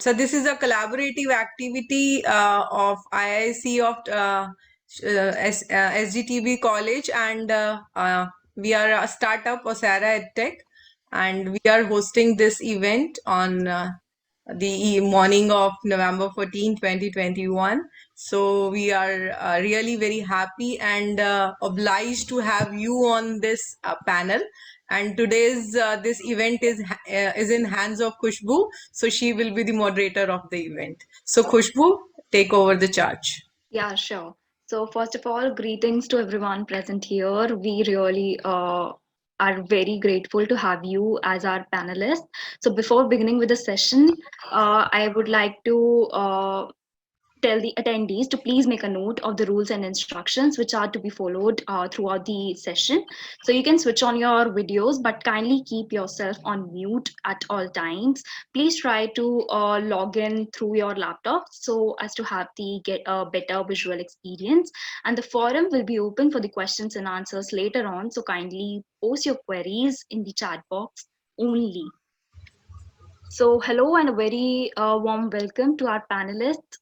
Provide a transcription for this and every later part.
So this is a collaborative activity of IIC of SGTB College, and we are a startup, Osara EdTech, and we are hosting this event on the morning of November 14, 2021. So we are really very happy and obliged to have you on this panel. And today's this event is in hands of Khushbu, so she will be the moderator of the event. So Khushbu, take over the charge. Yeah, sure. So, first of all, greetings to everyone present here. We really are very grateful to have you as our panelist. So, before beginning with the session, I would like to tell the attendees to please make a note of the rules and instructions which are to be followed throughout the session. So you can switch on your videos, but kindly keep yourself on mute at all times. Please try to log in through your laptop so as to have the get a better visual experience. And the forum will be open for the questions and answers later on. So kindly post your queries in the chat box only. So, hello and a very warm welcome to our panelists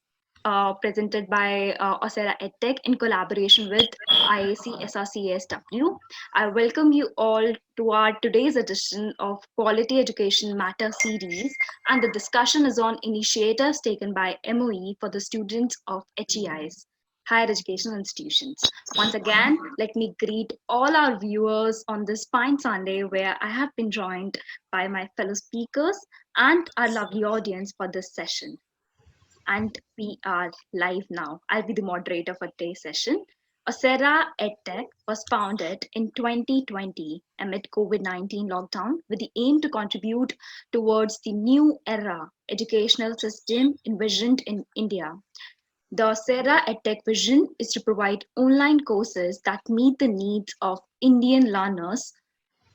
presented by Osera EdTech in collaboration with IAC SRCSW. I welcome you all to our today's edition of Quality Education Matter series, and the discussion is on initiatives taken by MOE for the students of HEIs. Higher educational institutions. Once again, let me greet all our viewers on this fine Sunday where I have been joined by my fellow speakers and our lovely audience for this session. And we are live now. I'll be the moderator for today's session. Osera EdTech was founded in 2020 amid COVID-19 lockdown with the aim to contribute towards the new era educational system envisioned in India. The Osera EdTech vision is to provide online courses that meet the needs of Indian learners,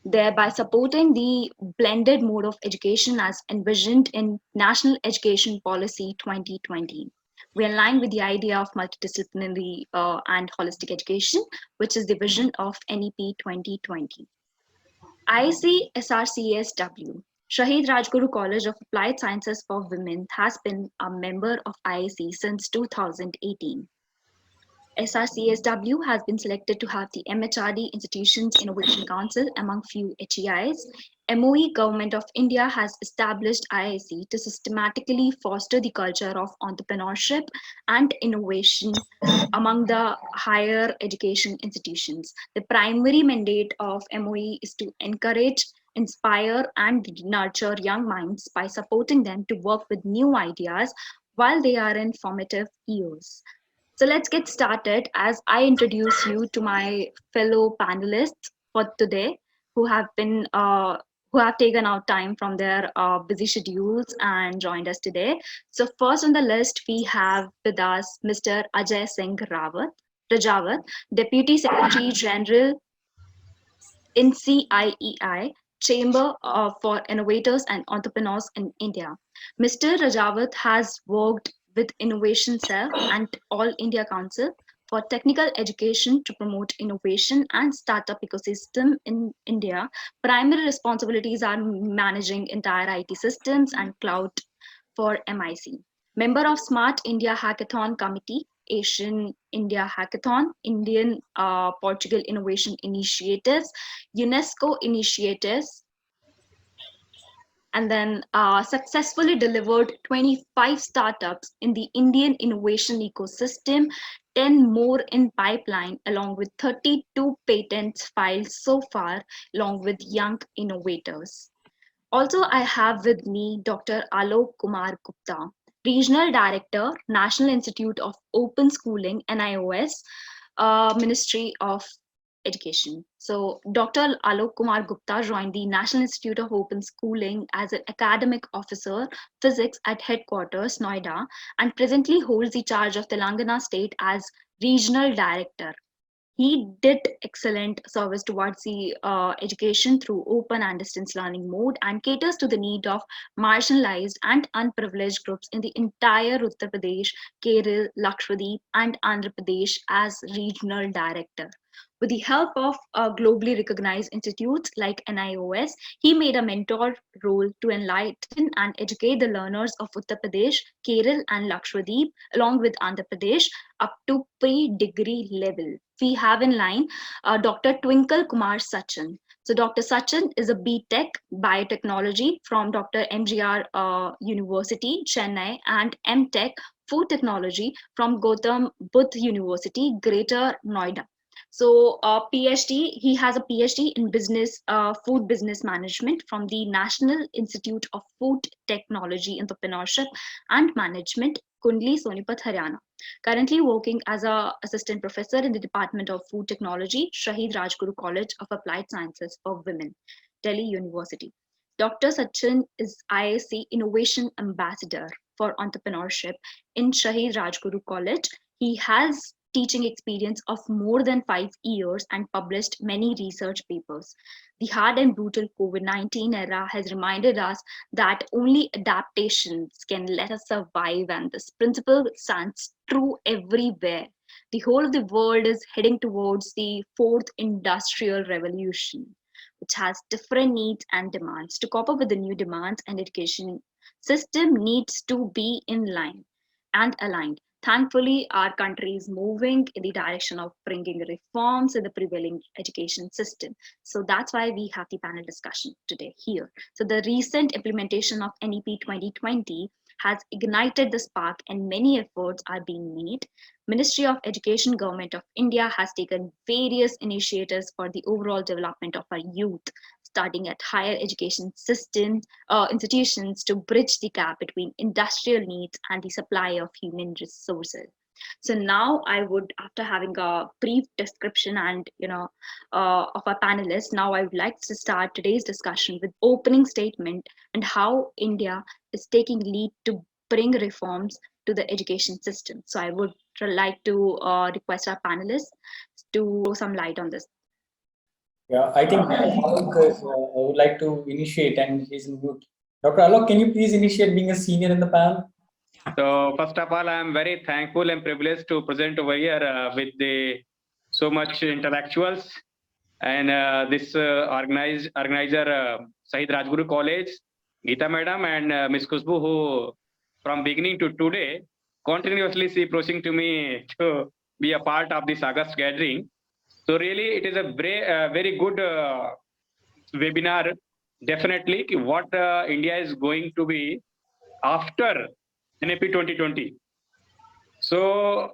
thereby supporting the blended mode of education as envisioned in National Education Policy 2020. We align with the idea of multidisciplinary and holistic education, which is the vision of NEP 2020. IIC SRCSW, Shahid Rajguru College of Applied Sciences for Women, has been a member of IIC since 2018. SRCSW has been selected to have the MHRD Institutions Innovation Council among few HEIs. MOE Government of India has established IIC to systematically foster the culture of entrepreneurship and innovation among the higher education institutions. The primary mandate of MOE is to encourage, inspire, and nurture young minds by supporting them to work with new ideas while they are in formative years. So let's get started as I introduce you to my fellow panelists for today who have been who have taken out time from their busy schedules and joined us today. So first on the list we have with us Mr. Ajay Singh Rajawat, Deputy Secretary General in CIEI, Chamber for Innovators and Entrepreneurs in India. Mr. Rajawat has worked with Innovation Cell and All India Council for technical education to promote innovation and startup ecosystem in India. Primary responsibilities are managing entire IT systems and cloud for MIC. Member of Smart India Hackathon Committee, Asian India Hackathon, Indian Portugal Innovation Initiatives, UNESCO initiatives, and then successfully delivered 25 startups in the Indian innovation ecosystem, 10 more in pipeline, along with 32 patents filed so far, along with young innovators. Also, I have with me Dr. Alok Kumar Gupta, Regional Director, National Institute of Open Schooling, NIOS, Ministry of Education. So, Dr. Alok Kumar Gupta joined the National Institute of Open Schooling as an academic officer, physics at headquarters, Noida, and presently holds the charge of Telangana state as Regional Director. He did excellent service towards the education through open and distance learning mode and caters to the need of marginalized and unprivileged groups in the entire Uttar Pradesh, Kerala, Lakshadweep, and Andhra Pradesh as regional director. With the help of globally recognized institutes like NIOS, he made a mentor role to enlighten and educate the learners of Uttar Pradesh, Kerala, and Lakshadweep, along with Andhra Pradesh, up to pre-degree level. We have in line Dr. Twinkle Kumar Sachin. So Dr. Sachin is a BTech biotechnology from Dr. MGR University, Chennai, and MTech food technology from Gautam Buddha University, Greater Noida. So, PhD, he has a PhD in business, food business management from the National Institute of Food Technology, Entrepreneurship and Management, Kundli, Sonipat, Haryana. Currently working as a assistant professor in the Department of Food Technology, Shahid Rajguru College of Applied Sciences for Women, Delhi University. Dr. Sachin is IIC Innovation Ambassador for Entrepreneurship in Shahid Rajguru College. He has teaching experience of more than 5 years and published many research papers. The hard and brutal COVID 19 era has reminded us that only adaptations can let us survive, and this principle stands true everywhere. The whole of the world is heading towards the fourth industrial revolution, which has different needs and demands. To cope up with the new demands, and education system needs to be in line and aligned. Thankfully, our country is moving in the direction of bringing reforms in the prevailing education system. So that's why we have the panel discussion today here. So the recent implementation of NEP 2020 has ignited the spark, and many efforts are being made. Ministry of Education, Government of India has taken various initiatives for the overall development of our youth, starting at higher education system institutions to bridge the gap between industrial needs and the supply of human resources. So now I would, after having a brief description and of our panelists, now I would like to start today's discussion with opening statement and how India is taking lead to bring reforms to the education system. So I would like to request our panelists to throw some light on this. Yeah, I think Alok, I would like to initiate, and he's in mute. Dr. Alok, can you please initiate being a senior in the panel? So first of all, I am very thankful and privileged to present over here with the so much intellectuals and this organizer Shahid Rajguru College, Geeta Madam and Ms. Khushbu, who from beginning to today continuously she pushing to me to be a part of this August gathering. So really, it is a very good webinar. Definitely, what India is going to be after NEP 2020. So,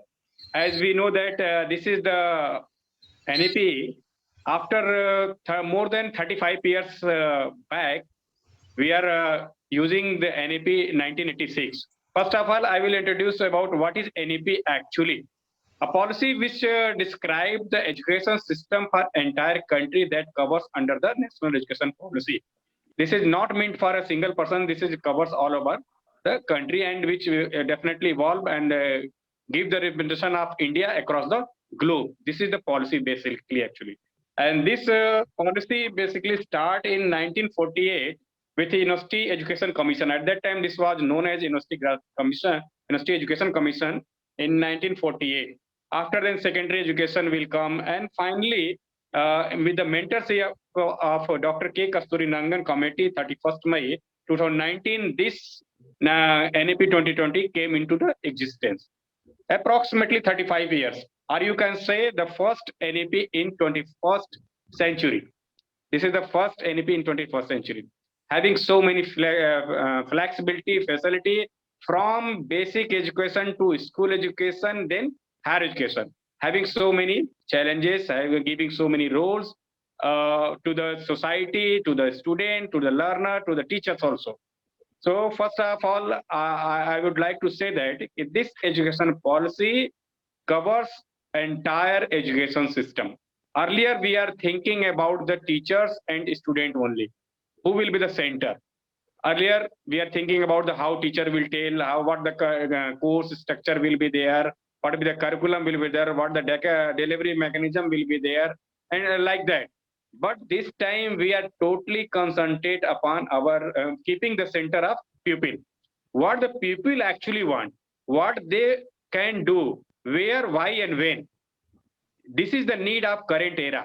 as we know that this is the NEP after more than 35 years back, we are using the NEP 1986. First of all, I will introduce about what is NEP actually. A policy which describes the education system for entire country that covers under the national education policy. This is not meant for a single person. This is covers all over the country and which definitely evolve and give the representation of India across the globe. This is the policy basically actually. And this policy basically start in 1948 with the University Education Commission. At that time, this was known as University Education Commission in 1948. After then, secondary education will come, and finally, with the mentorship of Dr. K. Kasturi Committee, 31st May 2019, this NEP 2020 came into the existence. Approximately 35 years, or you can say the first NEP in 21st century. This is the first NEP in 21st century, having so many flexibility, facility from basic education to school education, then higher education, having so many challenges, giving so many roles to the society, to the student, to the learner, to the teachers also. So first of all, I would like to say that this education policy covers entire education system. Earlier, we are thinking about the teachers and student only, who will be the center. Earlier, we are thinking about the how teacher will tell, what the course structure will be there, what will be the curriculum will be there, what the delivery mechanism will be there, and like that. But this time we are totally concentrate upon our keeping the center of pupil. What the pupil actually want, what they can do, where, why, and when. this is the need of current era.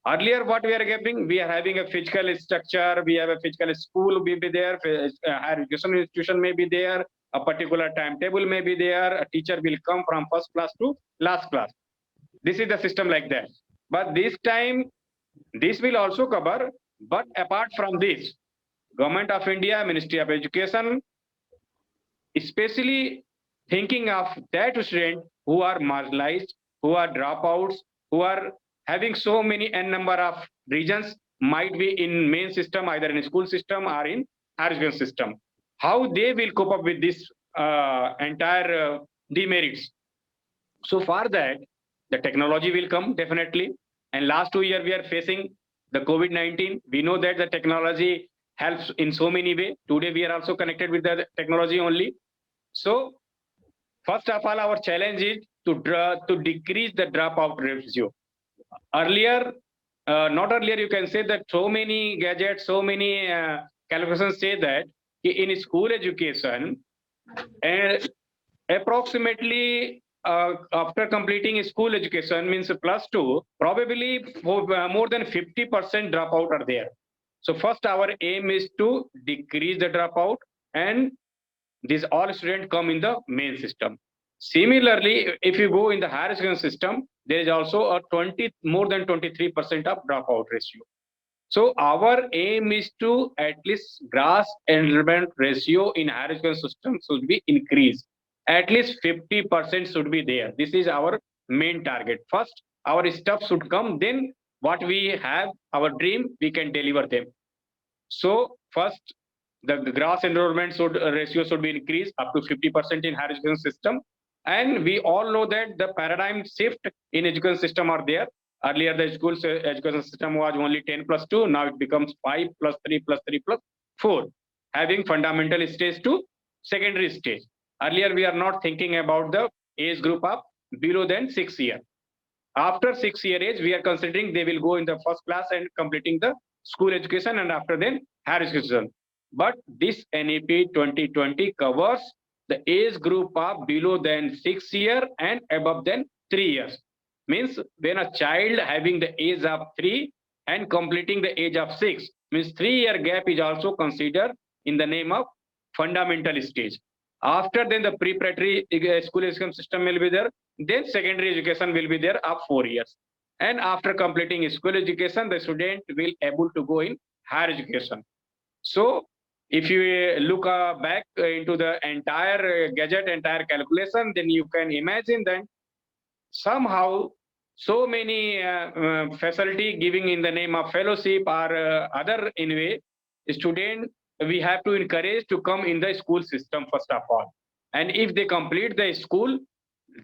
Earlier, what we are getting, we are having a physical structure, we have a physical school will be there, higher education institution may be there, a particular timetable may be there, a teacher will come from first class to last class. This is the system like that. But this time, this will also cover, but apart from this, Government of India, Ministry of Education, especially thinking of that student who are marginalized, who are dropouts, who are having so many n number of regions, might be in main system, either in school system or in higher education system. How they will cope up with this entire demerits. So for that, the technology will come definitely. And last 2 years we are facing the COVID-19. We know that the technology helps in so many ways. Today we are also connected with the technology only. So first of all, our challenge is to decrease the dropout ratio. Earlier, not earlier, you can say that so many gadgets, so many calculations say that in school education, approximately after completing school education means +2, probably more than 50% dropout are there. So first our aim is to decrease the dropout, and these all students come in the main system. Similarly, if you go in the higher education system, there is also a more than 23% of dropout ratio. So our aim is to at least gross enrollment ratio in higher education system should be increased. At least 50% should be there. This is our main target. First, our stuff should come. Then what we have, our dream, we can deliver them. So first, the gross enrollment ratio should be increased up to 50% in higher education system. And we all know that the paradigm shift in education system are there. Earlier, the school education system was only 10+2. Now it becomes 5+3+3+4, having fundamental stage to secondary stage. Earlier, we are not thinking about the age group of below than 6 years. After 6 year age, we are considering they will go in the first class and completing the school education, and after then higher education. But this NEP 2020 covers the age group of below than 6 years and above than 3 years. Means when a child having the age of 3 and completing the age of 6, means 3-year gap is also considered in the name of fundamental stage. After then the preparatory school education system will be there, then secondary education will be there of 4 years. And after completing school education, the student will able to go in higher education. So if you look back into the entire gadget, entire calculation, then you can imagine that somehow so many facility giving in the name of fellowship or other anyway, student we have to encourage to come in the school system first of all. And if they complete the school,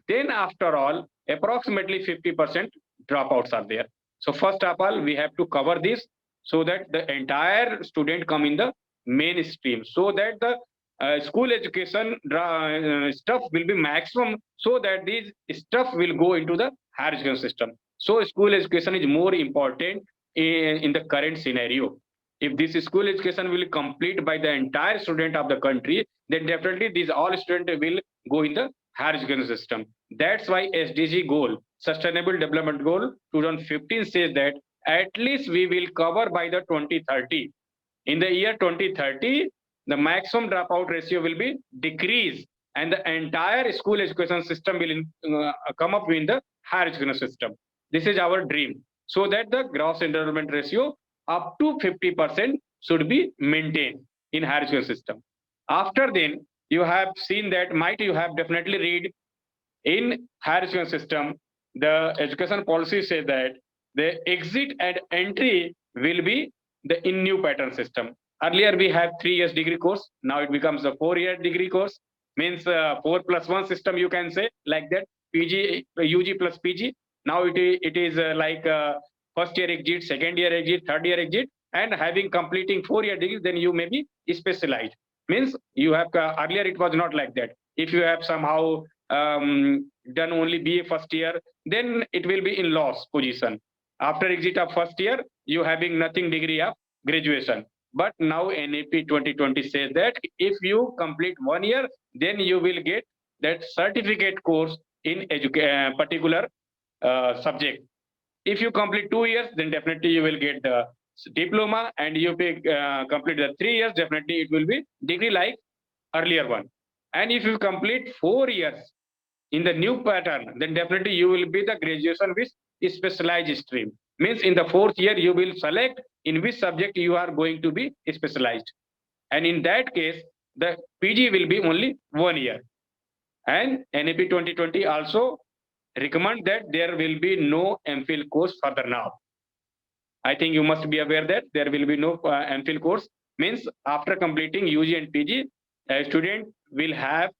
then after all, approximately 50% dropouts are there. So first of all, we have to cover this so that the entire student come in the mainstream, so that the school education stuff will be maximum, so that these stuff will go into the higher education system. So school education is more important in the current scenario. If this school education will complete by the entire student of the country, then definitely these all students will go in the higher education system. That's why SDG goal, Sustainable Development Goal 2015 says that at least we will cover by the 2030. In the year 2030, the maximum dropout ratio will be decreased, and the entire school education system will come up in the higher education system. This is our dream, so that the gross enrollment ratio up to 50% should be maintained in higher education system. After then, you have seen that, might you have definitely read in higher education system, the education policy says that the exit and entry will be the in new pattern system. Earlier we have 3 years degree course, now it becomes a 4-year degree course, means 4+1 system you can say, like that, PG, UG plus PG. Now it is like first year exit, second year exit, third year exit, and having completing 4-year degree, then you may be specialized. Means you have, earlier it was not like that. If you have somehow done only BA first year, then it will be in loss position. After exit of first year, you having nothing degree of graduation. But now NEP 2020 says that if you complete 1 year, then you will get that certificate course in particular subject. If you complete 2 years, then definitely you will get the diploma, and you complete the 3 years, definitely it will be degree like earlier one. And if you complete 4 years in the new pattern, then definitely you will be the graduation with specialized stream. Means in the 4th year, you will select in which subject you are going to be specialized. And in that case, the PG will be only 1 year. And NAP 2020 also recommend that there will be no MPhil course further now. I think you must be aware that there will be no MPhil course. Means after completing UG and PG, a student will have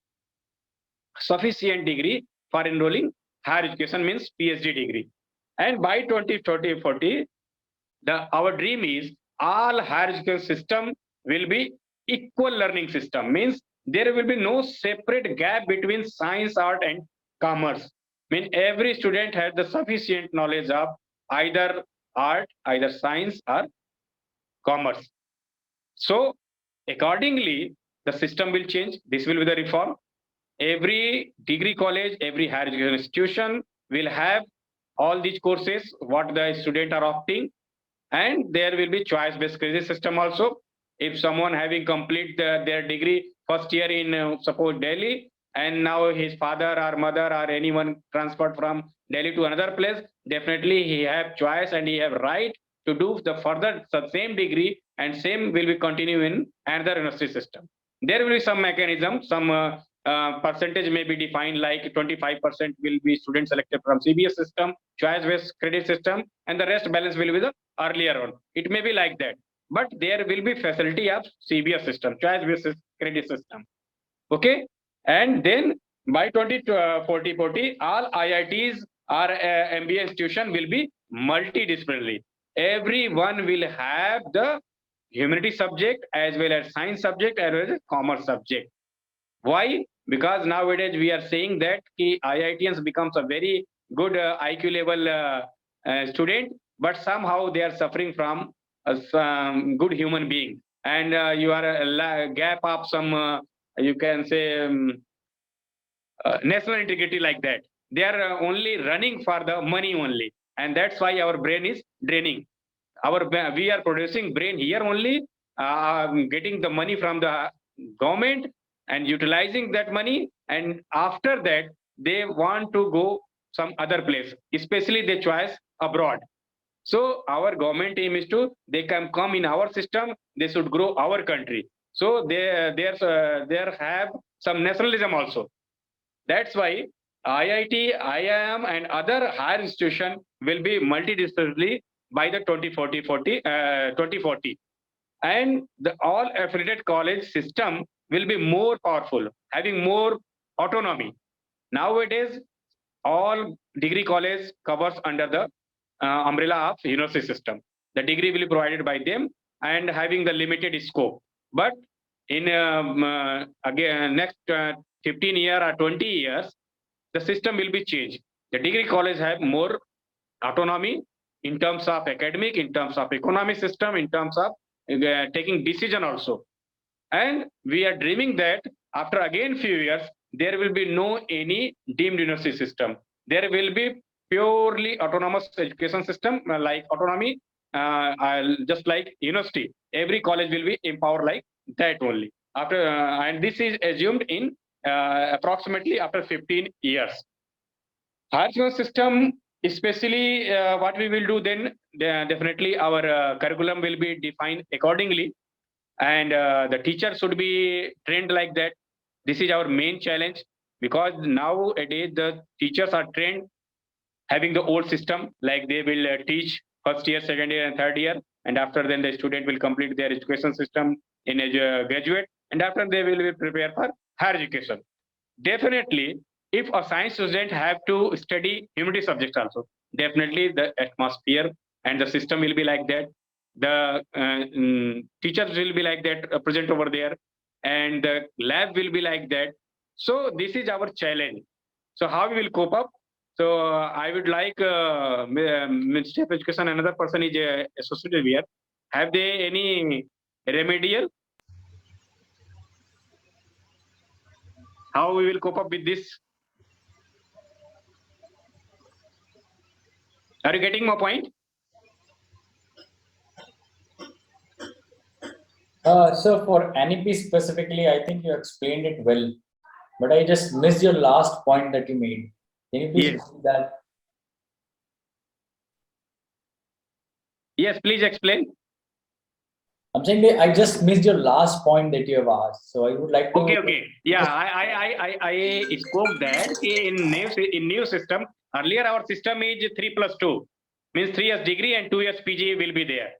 sufficient degree for enrolling higher education, means PhD degree. And by 2030-40, our dream is all higher education system will be equal learning system. Means there will be no separate gap between science, art, and commerce. Mean every student has the sufficient knowledge of either art, either science, or commerce. So accordingly, the system will change. This will be the reform. Every degree college, every higher education institution will have all these courses what the student are opting, and there will be choice based credit system also. If someone having complete their degree first year in suppose Delhi, and now his father or mother or anyone transferred from Delhi to another place, definitely he have choice and he have right to do the further the same degree, and same will be continue in another university system. There will be some mechanism, some percentage may be defined, like 25% will be students selected from CBS system, choice based credit system, and the rest balance will be the earlier on. It may be like that, but there will be facility of CBS system, choice based credit system. Okay, and then by 2040, all IITs or MBA institution will be multidisciplinary. Everyone will have the humanity subject as well as science subject as well as commerce subject. Why? Because nowadays we are saying that IITians becomes a very good IQ level student, but somehow they are suffering from some good human being, and you are a gap of some you can say national integrity, like that. They are only running for the money only, and that's why our brain is draining. We are producing brain here only, getting the money from the government and utilizing that money, and after that they want to go some other place, especially they choice abroad. So our government aim is to they can come in our system, they should grow our country. So there have some nationalism also. That's why IIT, IIM, and other higher institution will be multidisciplinary by the 2040, and the all affiliated college system will be more powerful, having more autonomy. Nowadays, all degree college covers under the umbrella of university system. The degree will be provided by them and having the limited scope. But in again next 15 years or 20 years, the system will be changed. The degree college have more autonomy in terms of academic, in terms of economic system, in terms of taking decision also. And we are dreaming that after again few years, there will be no any deemed university system. There will be purely autonomous education system, like autonomy, just like university. Every college will be empowered like that only. After and this is assumed in approximately after 15 years. Higher education system, especially what we will do then, definitely our curriculum will be defined accordingly, and the teacher should be trained like that. This is our main challenge, because nowadays the teachers are trained having the old system, like they will teach first year, second year, and third year, and after then the student will complete their education system in a graduate, and after they will be prepared for higher education. Definitely, if a science student have to study humanity subjects also, definitely the atmosphere and the system will be like that. The teachers will be like that, present over there, and the lab will be like that. So this is our challenge. So how we will cope up? So I would like Ministry of Education, another person is associated here. Have they any remedial? How we will cope up with this? Are you getting my point? So for NEP specifically, I think you explained it well, but I just missed your last point that you made. Can you please Yes. repeat that? Yes, please explain. I'm saying that I just missed your last point that you have asked. So I would like to. Okay. Yeah, I spoke that in new system, earlier our system is 3+2, means 3 years degree and 2 years PG will be there.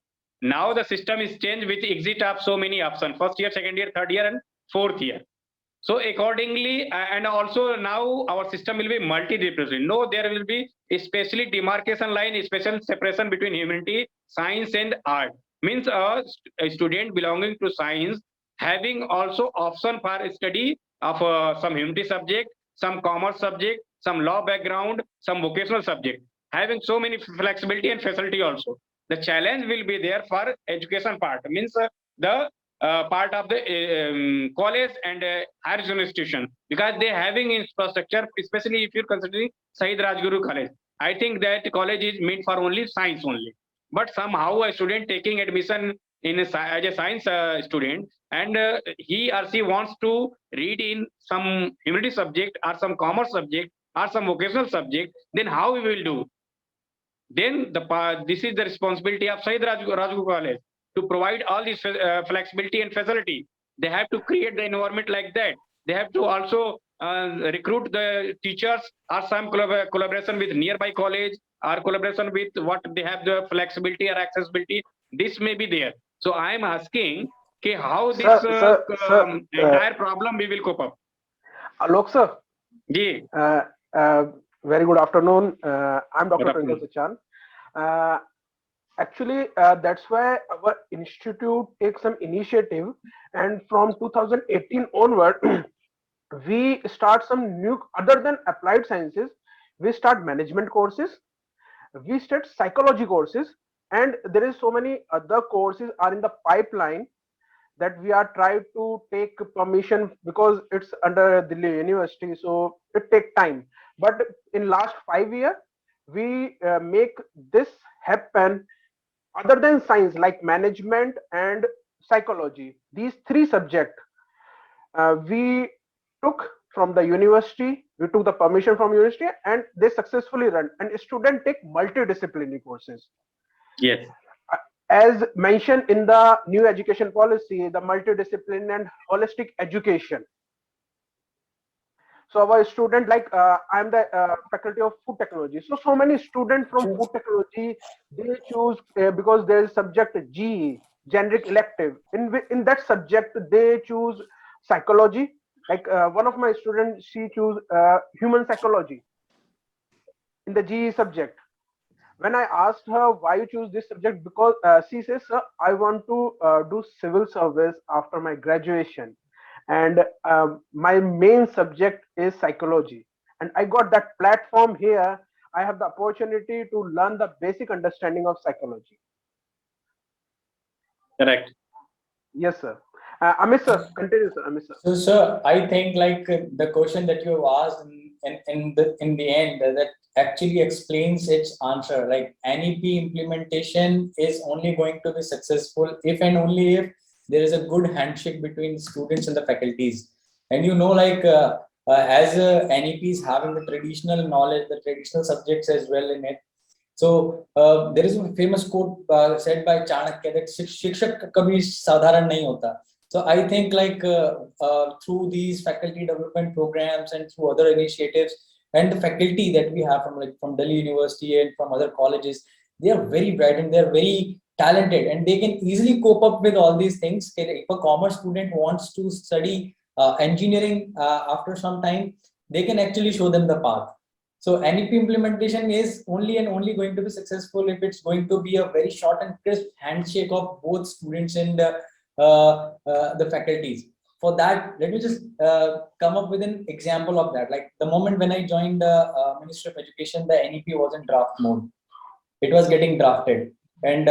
Now the system is changed with exit of so many options, first year, second year, third year and fourth year. So accordingly, and also now our system will be multidisciplinary. No, there will be especially demarcation line, special separation between humanity, science and art. Means a student belonging to science having also option for study of some humanity subject, some commerce subject, some law background, some vocational subject, having so many flexibility and facility also. The challenge will be there for education part, means the part of the college and higher education institution, because they having infrastructure, especially if you're considering Sahid Rajguru College. I think that college is meant for only science only. But somehow a student taking admission in as a science student, and he or she wants to read in some humanity subject or some commerce subject or some vocational subject, then how we will do? Then this is the responsibility of Sahid Rajguru College to provide all this flexibility and facility. They have to create the environment like that. They have to also recruit the teachers or some collaboration with nearby college or collaboration with what they have the flexibility or accessibility. This may be there. So I am asking how this entire problem we will cope up. Alok sir. Ji. Very good afternoon. I'm Dr. Twinkle Sachan. Actually, that's why our institute takes some initiative, and from 2018 onward, we start some new, other than applied sciences, we start management courses, we start psychology courses, and there is so many other courses are in the pipeline that we are trying to take permission, because it's under Delhi University, so it takes time. But in last 5 years, we make this happen. Other than science, like management and psychology, these 3 subjects we took from the university. We took the permission from university, and they successfully run. And students take multidisciplinary courses. Yes. As mentioned in the new education policy, the multidisciplinary and holistic education. So our student, like I'm the faculty of food technology. So many students from food technology, they choose because there is subject GE, generic elective. In that subject, they choose psychology. Like one of my students, she choose human psychology in the GE subject. When I asked her why you choose this subject, because she says, sir, I want to do civil service after my graduation, and my main subject is psychology, and I got that platform here. I have the opportunity to learn the basic understanding of psychology. Correct. Yes, sir. Amit sir, continue, sir. Amit sir. So, sir, I think like the question that you have asked in the end, that actually explains its answer. Like NEP implementation is only going to be successful if and only if there is a good handshake between students and the faculties. And like as NEP is having the traditional knowledge, the traditional subjects as well in it. So there is a famous quote said by Chanakya that Shikshak kabhi sadharan nahi hota. So I think like through these faculty development programs and through other initiatives, and the faculty that we have from Delhi University and from other colleges, they are very bright and they are very talented, and they can easily cope up with all these things. If a commerce student wants to study engineering after some time, they can actually show them the path. So NEP implementation is only and only going to be successful if it's going to be a very short and crisp handshake of both students and the faculties. For that, let me just come up with an example of that. Like the moment when I joined the Ministry of Education, the NEP was in draft mode. It was getting drafted. And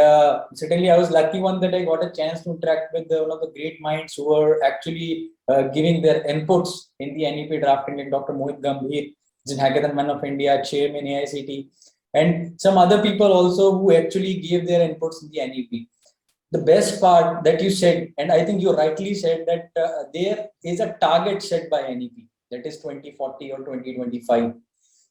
certainly I was lucky one that I got a chance to interact with one of the great minds who were actually giving their inputs in the NEP drafting, like Dr. Mohit Gambhir, Hackathon Man of India, Chairman AICT. and some other people also who actually gave their inputs in the NEP. The best part that you said, and I think you rightly said, that there is a target set by NEP, that is 2040 or 2025.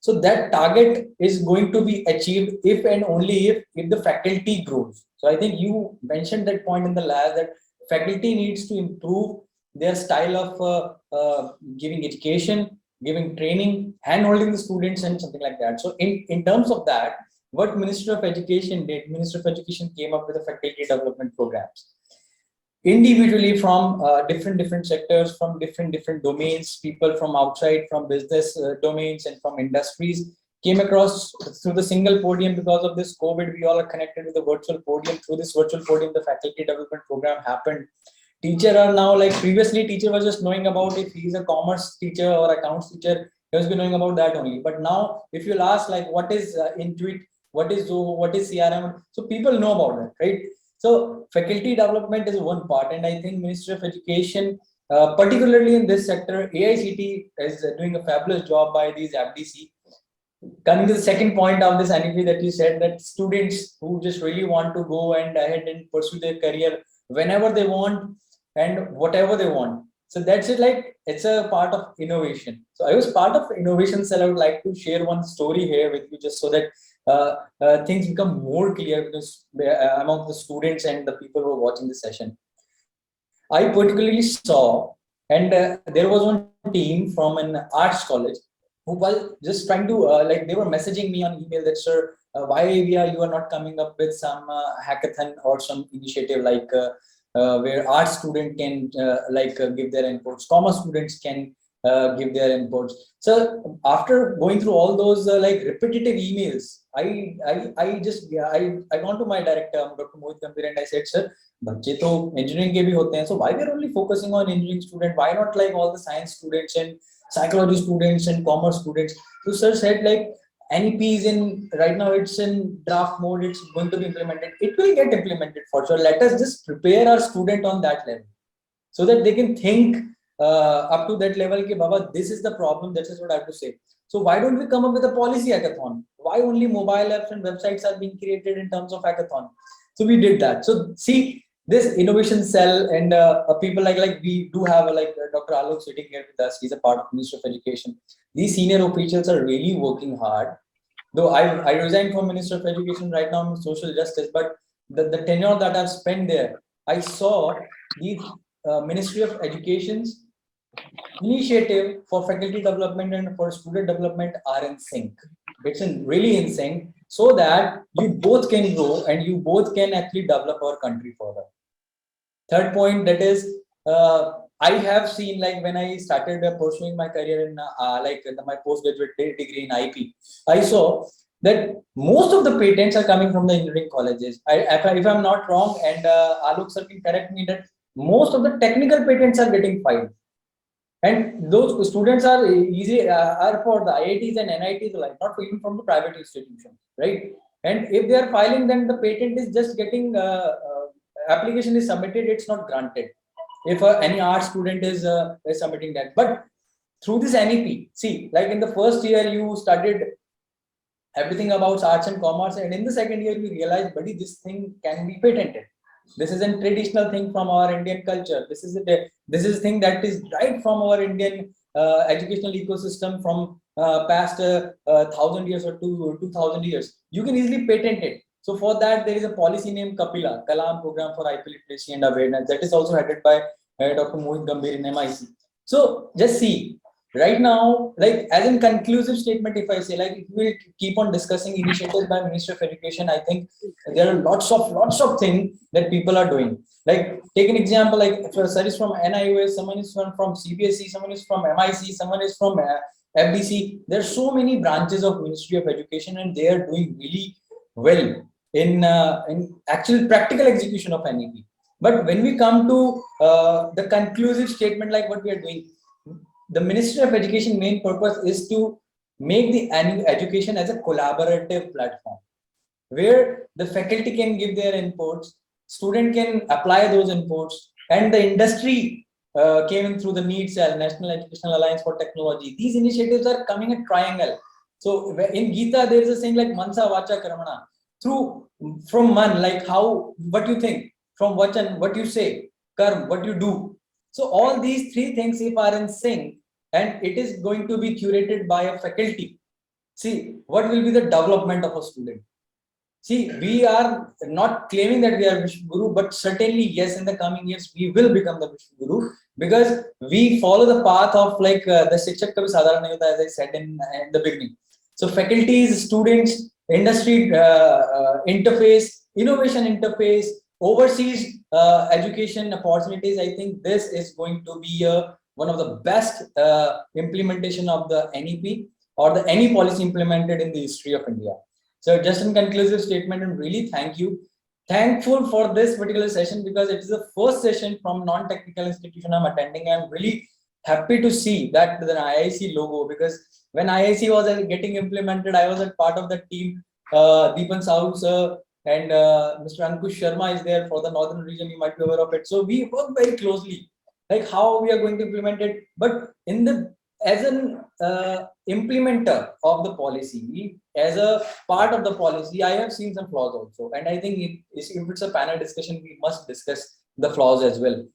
So that target is going to be achieved if and only if the faculty grows. So I think you mentioned that point in the last, that faculty needs to improve their style of giving education, giving training, hand holding the students and something like that. So in terms of that, what Minister of Education did, Minister of Education came up with the faculty development programs. Individually from different sectors, from different domains, people from outside, from business domains and from industries came across through the single podium. Because of this COVID, we all are connected with the virtual podium. Through this virtual podium, the faculty development program happened. Teacher are now, like previously teacher was just knowing about if he's a commerce teacher or accounts teacher, he was knowing about that only. But now if you'll ask like what is Intuit, what is Zoho, what is CRM, so people know about it, right? So faculty development is one part, and I think Ministry of Education, particularly in this sector, AICT is doing a fabulous job by these FDC. Coming to the second point of this NEP that you said, that students who just really want to go and ahead and pursue their career whenever they want and whatever they want. So that's it, like it's a part of innovation. So I was part of innovation cell. I would like to share one story here with you, just so that things become more clear because among the students and the people who are watching the session. I particularly saw, and there was one team from an arts college who was just trying to like they were messaging me on email that, sir, why you are not coming up with some hackathon or some initiative like where art student can give their inputs, commerce students can give their inputs. So after going through all those like repetitive emails, I gone to my director, Dr. Mohit Gambhir, and I said, sir, बच्चे तो engineering के भी होते हैं, so why we are only focusing on engineering student? Why not like all the science students and psychology students and commerce students? So sir said like NEP is in right now, it's in draft mode, it's going to be implemented. It will get implemented for sure. Let us just prepare our student on that level so that they can think up to that level ki, Baba, this is the problem, this is what I have to say. So why don't we come up with a policy hackathon? Why only mobile apps and websites are being created in terms of hackathon? So we did that. So see, this innovation cell and people like we do have Dr. Alok sitting here with us. He's a part of Ministry of Education. These senior officials are really working hard. Though I resigned from Minister of Education right now in social justice, but the tenure that I've spent there, I saw the Ministry of Education's initiative for faculty development and for student development are in sync. It's really in sync, so that you both can grow and you both can actually develop our country further. Third point, that is, I have seen, like when I started pursuing my career in my postgraduate degree in IP, I saw that most of the patents are coming from the engineering colleges. If I'm not wrong, and Alok sir can correct me, that most of the technical patents are getting filed, and those students are are for the IITs and NITs, like not even from the private institutions, right? And if they are filing, then the patent is just getting application is submitted, it's not granted. If any art student is submitting that, but through this NEP, see, like in the first year you studied everything about arts and commerce, and in the second year you realize, buddy, this thing can be patented. This is a traditional thing from our Indian culture. This is thing that is right from our Indian educational ecosystem from past 1,000 years or 2,000 years. You can easily patent it. So for that, there is a policy named Kapila, Kalam Program for IP Literacy and Awareness, that is also headed by Dr. Mohit Gambhir in MIC. So just see, right now, like as in conclusive statement, if I say, like if we keep on discussing initiatives by Ministry of Education, I think there are lots of things that people are doing. Like take an example, like if sir is from NIOS, someone is from CBSE, someone is from MIC, someone is from FDC. There are so many branches of Ministry of Education, and they are doing really well in actual practical execution of NEP. But when we come to the conclusive statement, like what we are doing, the Ministry of Education main purpose is to make the education as a collaborative platform, where the faculty can give their inputs, student can apply those inputs, and the industry came in through the NEET cell, National Educational Alliance for Technology. These initiatives are coming at triangle. So in Gita, there is a saying like mansa vacha karmana. From man, like what you think, from vachan, what you say, karm, what you do. So all these three things, if are in sync, and it is going to be curated by a faculty. See, what will be the development of a student? See, we are not claiming that we are Vishnu Guru, but certainly, yes, in the coming years, we will become the Vishnu Guru because we follow the path of like the Shikshak Kavi Sadharana Yuta, as I said in the beginning. So, faculties, students, industry interface, innovation interface, overseas education opportunities. I think this is going to be one of the best implementation of the NEP or the any policy implemented in the history of India. So just in conclusive statement, and really thankful for this particular session because it is the first session from non-technical institution I'm attending. I'm really happy to see that the IIC logo because when IIC was getting implemented, I was a part of the team. Deepan Sahu sir and Mr. Ankush Sharma is there for the northern region. You might be aware of it. So we work very closely, like how we are going to implement it. But in the as an implementer of the policy, as a part of the policy, I have seen some flaws also. And I think if it's a panel discussion, we must discuss the flaws as well.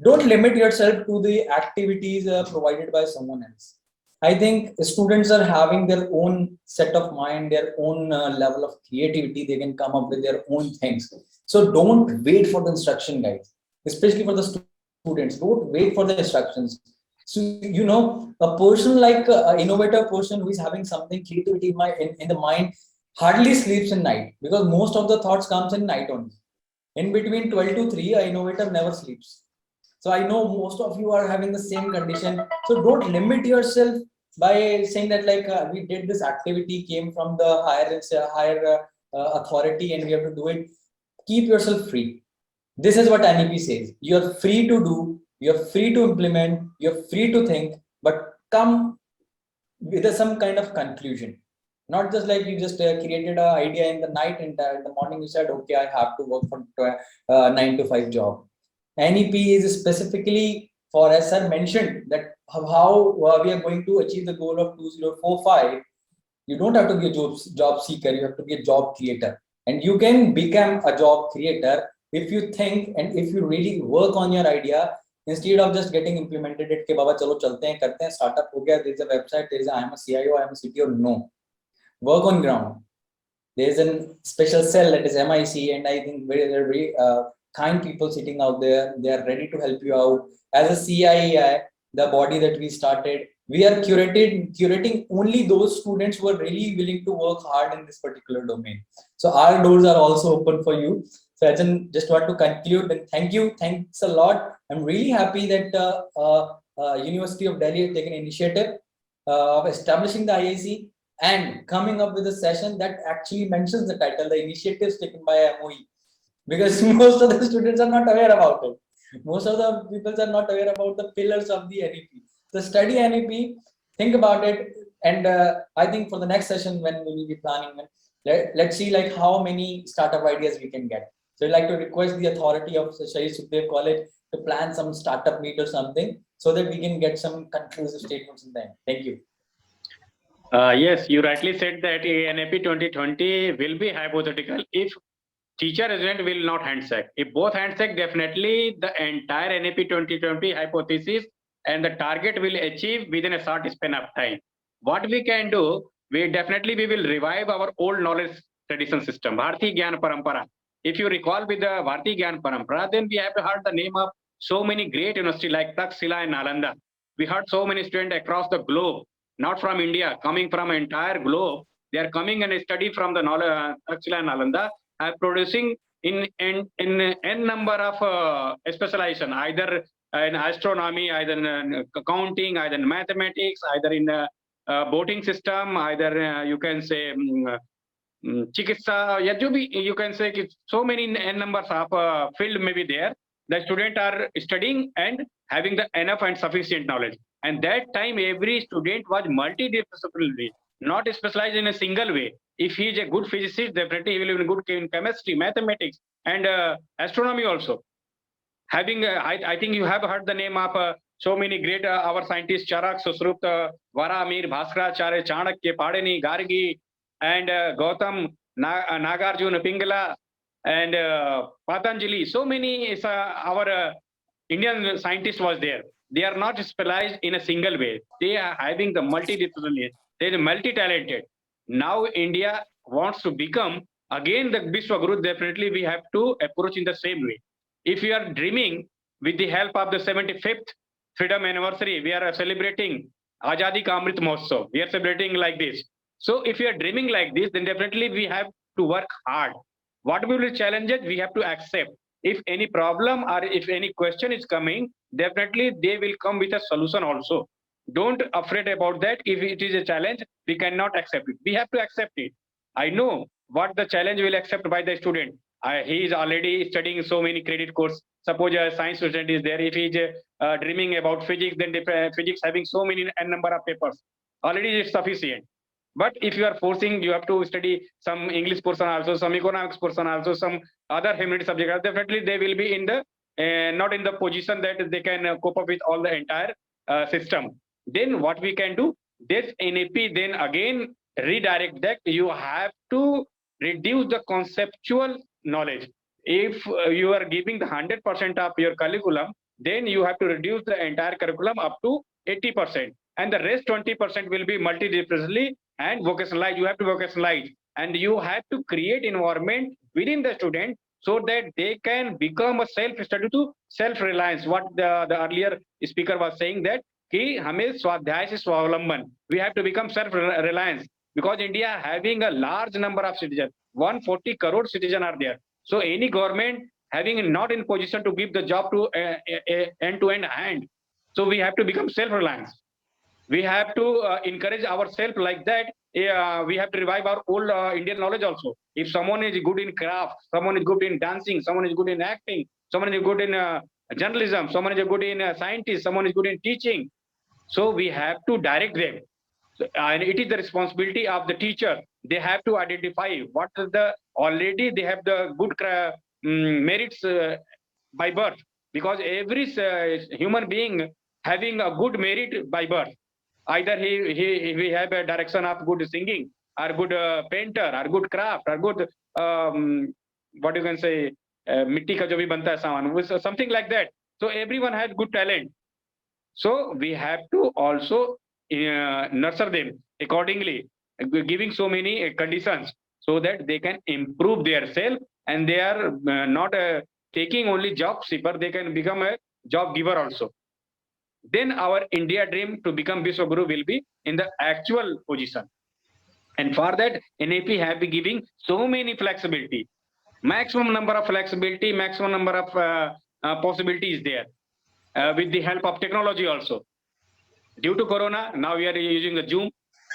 Don't limit yourself to the activities provided by someone else. I think students are having their own set of mind, their own level of creativity. They can come up with their own things. So don't wait for the instruction guides, especially for the students. Don't wait for the instructions. So, you know, a person like an innovator person who is having something creativity in the mind hardly sleeps in night because most of the thoughts comes in night only. In between 12 to 3, an innovator never sleeps. So I know most of you are having the same condition. So don't limit yourself by saying that like we did this activity came from the higher authority and we have to do it. Keep yourself free. This is what NEP says. You are free to do. You're free to implement, you're free to think, but come with some kind of conclusion. Not just like you just created an idea in the night and in the morning you said, okay, I have to work for 9 to 5 job. NEP is specifically for, as sir mentioned, that how we are going to achieve the goal of 2045. You don't have to be a job seeker, you have to be a job creator. And you can become a job creator if you think and if you really work on your idea. Instead of just getting implemented it ke baba chalo chalte hain karte hain startup ho gaya, there is a website, there is I am a CIO, I am a CTO. No, work on ground. There is a special cell that is MIC, and I think very kind people sitting out there. They are ready to help you out. As a CII, the body that we started, we are curating only those students who are really willing to work hard in this particular domain. So our doors are also open for you. So Ajahn, just want to conclude and thanks a lot. I'm really happy that University of Delhi has taken initiative of establishing the IIC and coming up with a session that actually mentions the title, the initiatives taken by MOE, because most of the students are not aware about it. Most of the people are not aware about the pillars of the NEP. So study NEP, think about it, and I think for the next session when we will be planning, let's see like how many startup ideas we can get. So I'd like to request the authority of Shahid Sukhdev College to plan some startup meet or something so that we can get some conclusive statements in there. Thank you. Yes, you rightly said that NEP 2020 will be hypothetical if teacher agent will not handshake. If both handshake, definitely the entire NEP 2020 hypothesis and the target will achieve within a short span of time. What we can do, we will revive our old knowledge tradition system, Bharati Gyan Parampara. If you recall with the Bharati Gyan Parampara, then we have heard the name of so many great universities like Takshila and Nalanda. We heard so many students across the globe, not from India, coming from entire globe. They are coming and study from the Takshila and Nalanda, are producing in n number of specialization, either in astronomy, either in accounting, either in mathematics, either in boating system, either you can say chikitsa, you can say so many n numbers of field may be there. The students are studying and having the enough and sufficient knowledge. And that time every student was multidisciplinary, not specialized in a single way. If he is a good physicist, definitely he will be good in chemistry, mathematics, and astronomy also. Having, I think you have heard the name of so many great our scientists Charak, Susruta, Varamir, Bhaskaracharya, Chanakya, Padani, Gargi, and Gautam, Nagarjuna, Pingala, and Patanjali. So many our Indian scientist was there. They are not specialized in a single way. They are having the multidisciplinary. They are multi-talented. Now India wants to become again the Vishwaguru. Definitely, we have to approach in the same way. If you are dreaming with the help of the 75th freedom anniversary, we are celebrating Azadi Ka Amrit Mahotsav. We are celebrating like this. So if you are dreaming like this, then definitely we have to work hard. What will be challenges? We have to accept. If any problem or if any question is coming, definitely they will come with a solution also. Don't afraid about that. If it is a challenge, we cannot accept it. We have to accept it. I know what the challenge will accept by the student. He is already studying so many credit course. Suppose a science student is there. If he is dreaming about physics, then physics having so many n number of papers. Already is sufficient. But if you are forcing, you have to study some English portion also, some economics portion also, some other humanity subject. Definitely, they will be in the not in the position that they can cope up with all the entire system. Then what we can do? This NAP then again redirect that you have to reduce the conceptual knowledge. If you are giving the 100% of your curriculum, then you have to reduce the entire curriculum up to 80%, and the rest 20% will be multidisciplinary and vocationalized. You have to vocationalize, and you have to create environment within the student so that they can become a self-study to self-reliance. What the earlier speaker was saying that कि हमें स्वाध्याय से स्वावलंबन, we have to become self-reliance, because India having a large number of citizens, 140 crore citizens are there. So any government having not in position to give the job to end-to-end hand. So we have to become self-reliance. We have to encourage ourselves like that. We have to revive our old Indian knowledge also. If someone is good in craft, someone is good in dancing, someone is good in acting, someone is good in journalism, someone is good in scientist, someone is good in teaching. So we have to direct them. So, and it is the responsibility of the teacher. They have to identify what is the already they have the good merits by birth, because every human being having a good merit by birth. Either we have a direction of good singing, or good painter, or good craft, or good what you can say, mitti ka jo bhi banta hai saman, something like that. So everyone has good talent. So we have to also nurture them accordingly, giving so many conditions so that they can improve their self, and they are not taking only job seeker, they can become a job giver also. Then our India dream to become Vishwaguru will be in the actual position. And for that, NAP have been giving so many flexibility, maximum number of flexibility, maximum number of possibilities there, with the help of technology also. Due to Corona, now we are using the Zoom,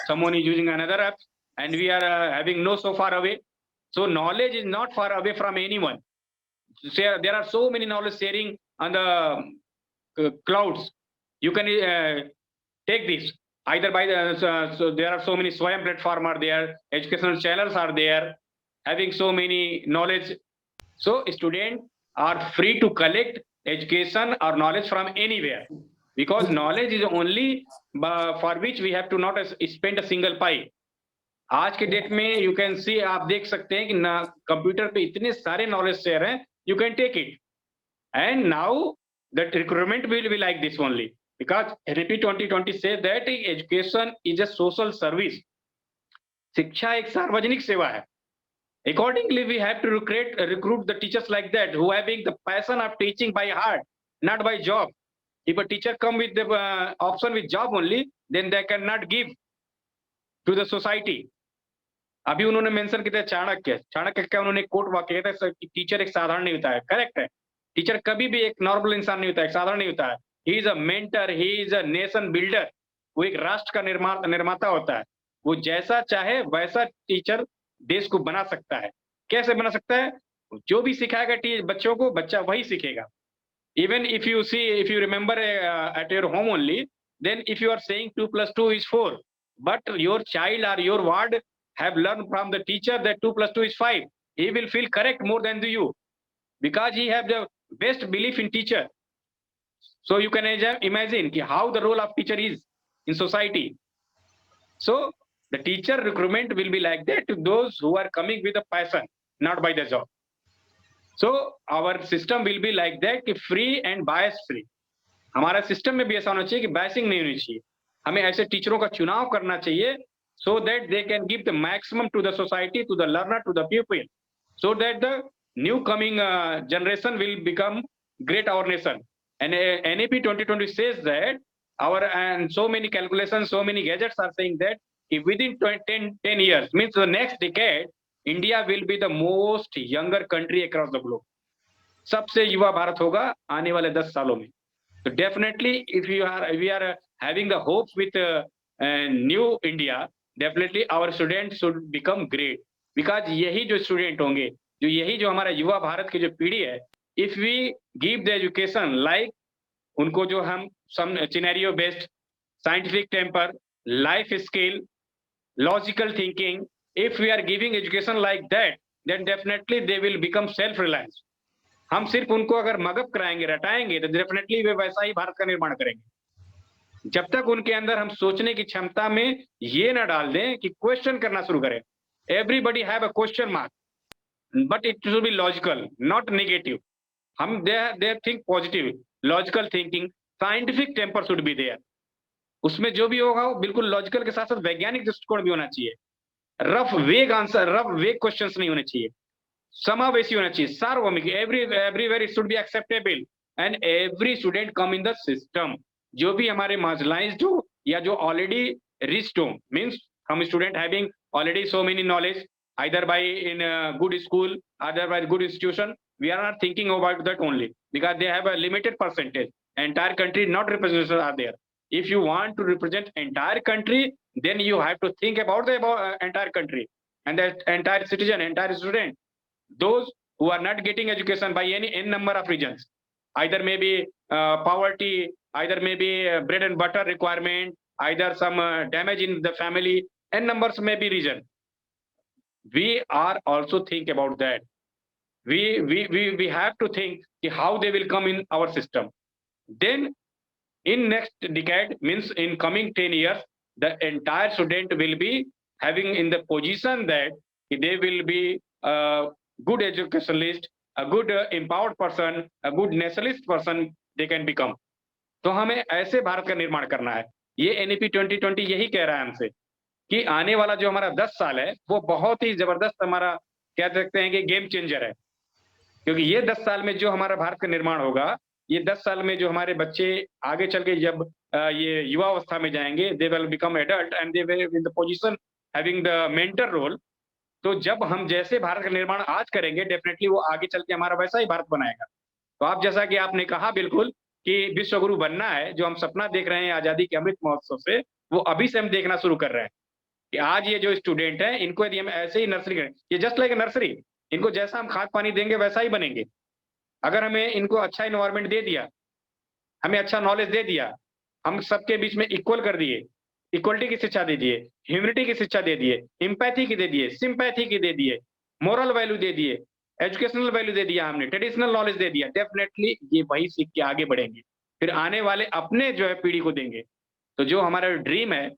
someone is using another app, and we are having no so far away. So knowledge is not far away from anyone. So there are so many knowledge sharing on the clouds. You can take this either by the, so there are so many Swayam platform are there, educational channels are there, having so many knowledge. So students are free to collect education or knowledge from anywhere, because knowledge is only for which we have to not spend a single pie. आज के date में you can see, आप देख सकते हैं कि ना computer पे इतने सारे नॉलेज शेयर हैं, you can take it. And now the recruitment will be like this only, because RP 2020 says that education is a social service. शिक्षा एक सार्वजनिक सेवा है. Accordingly, we have to recruit the teachers like that, who having the passion of teaching by heart, not by job. If a teacher come with the option with job only, then they cannot give to the society. अभी उन्होंने mention किया चाणक्य का उन्होंने coat वाक्य कहता है, teacher एक साधारण नहीं होता है. करेक्ट है, टीचर कभी भी एक नॉर्मल इंसान नहीं होता है, एक साधारण नहीं होता है. He is a mentor, he is a nation builder. वो एक राष्ट्र का निर्माता होता है. वो जैसा चाहे वैसा टीचर देश को बना सकता है. कैसे बना सकता है? जो भी सिखाएगा बच्चों को, बच्चा वही सीखेगा. Even if you see, if you remember at your home only, then if you are saying 2 + 2 is 4, but your child or your ward have learned from the teacher that 2 + 2 is 5, he will feel correct more than you, because he have the best belief in teacher. So you can imagine how the role of teacher is in society. So the teacher recruitment will be like that to those who are coming with a passion, not by the job. So our system will be like that कि free and bias free. हमारा system में भी ऐसा होना चाहिए कि biasing नहीं होनी चाहिए. हमें ऐसे टीचरों का चुनाव करना चाहिए so that they can give the maximum to the society, to the learner, to the pupil, so that the new coming generation will become great our nation. And NAP 2020 says that and so many calculations, so many gadgets are saying that if within 10 years, means the next decade, India will be the most younger country across the globe. सबसे युवा भारत होगा आने वाले 10 सालों में. So definitely, if we are having the hopes with new India, definitely our students should become great. Because यही जो student होंगे, यही जो हमारा युवा भारत की जो पीढ़ी है, if we give the education like उनको जो हम some scenario based, scientific temper, life skill, logical thinking, if we are giving education like that, then definitely they will become self-reliant. हम सिर्फ उनको अगर मगअप कराएंगे, रटाएंगे, तो डेफिनेटली वे वैसा ही भारत का निर्माण करेंगे. जब तक उनके अंदर हम सोचने की क्षमता में ये ना डाल दें कि क्वेश्चन करना शुरू करें. Everybody have a question mark, but it should be logical, not negative. हम they think positive, logical thinking, scientific temper should be there. उसमें जो भी होगा वो बिल्कुल लॉजिकल के साथ साथ वैज्ञानिक दृष्टिकोण भी होना चाहिए. रफ वेग आंसर, रफ वेग क्वेश्चंस नहीं होने चाहिए. समावेशी होना चाहिए, सार्वभौमिक, everywhere it should be acceptable and every student come in the system. जो भी हमारे मार्जिनलाइज्ड हो या जो ऑलरेडी रिच्ड हो, मींस हम student having already so many knowledge either by in a good school, either by good institution, we are not thinking about that only because they have a limited percentage. Entire country not represented are there. If you want to represent entire country, then you have to think about the entire country and the entire citizen, entire student. Those who are not getting education by any n number of reasons, either maybe poverty, either maybe bread and butter requirement, either some damage in the family, n numbers may be reason. We are also think about that. We have to think how they will come in our system. Then in next decade, means in coming 10 years, the entire student will be having in the position that they will be a good educationalist, a good empowered person, a good nationalist person they can become. तो हमें ऐसे भारत का निर्माण करना है. ये NEP 2020 यही कह रहा है हमसे कि आने वाला जो हमारा 10 साल है वो बहुत ही जबरदस्त हमारा कह सकते हैं कि गेम चेंजर है. क्योंकि ये 10 साल में जो हमारा भारत का निर्माण होगा, ये 10 साल में जो हमारे बच्चे आगे चल के जब ये युवा अवस्था में जाएंगे, they will become adult and they will in the position having the mentor role. तो जब हम जैसे भारत का निर्माण आज करेंगे, डेफिनेटली वो आगे चल के हमारा वैसा ही भारत बनाएगा. तो आप जैसा कि आपने कहा बिल्कुल कि विश्व गुरु बनना है, जो हम सपना देख रहे हैं आजादी के अमृत महोत्सव से, वो अभी से हम देखना शुरू कर रहे हैं कि आज ये जो स्टूडेंट है इनको यदि हम ऐसे ही नर्सरी करें, ये जस्ट लाइक नर्सरी, इनको जैसा हम खाद पानी देंगे वैसा ही बनेंगे. अगर हमें इनको अच्छा इन्वायरमेंट दे दिया, हमें अच्छा नॉलेज दे दिया, हम सबके बीच में इक्वल कर दिए, इक्वलिटी की शिक्षा दे दिए, ह्यूमनिटी की शिक्षा दे दिए, एम्पैथी की दे दिए, सिंपैथी की दे दिए, मोरल वैल्यू दे दिए, एजुकेशनल वैल्यू दे दिया, हमने ट्रेडिशनल नॉलेज दे दिया, डेफिनेटली ये वही सीख के आगे बढ़ेंगे, फिर आने वाले अपने जो है पीढ़ी को देंगे. तो जो हमारा ड्रीम है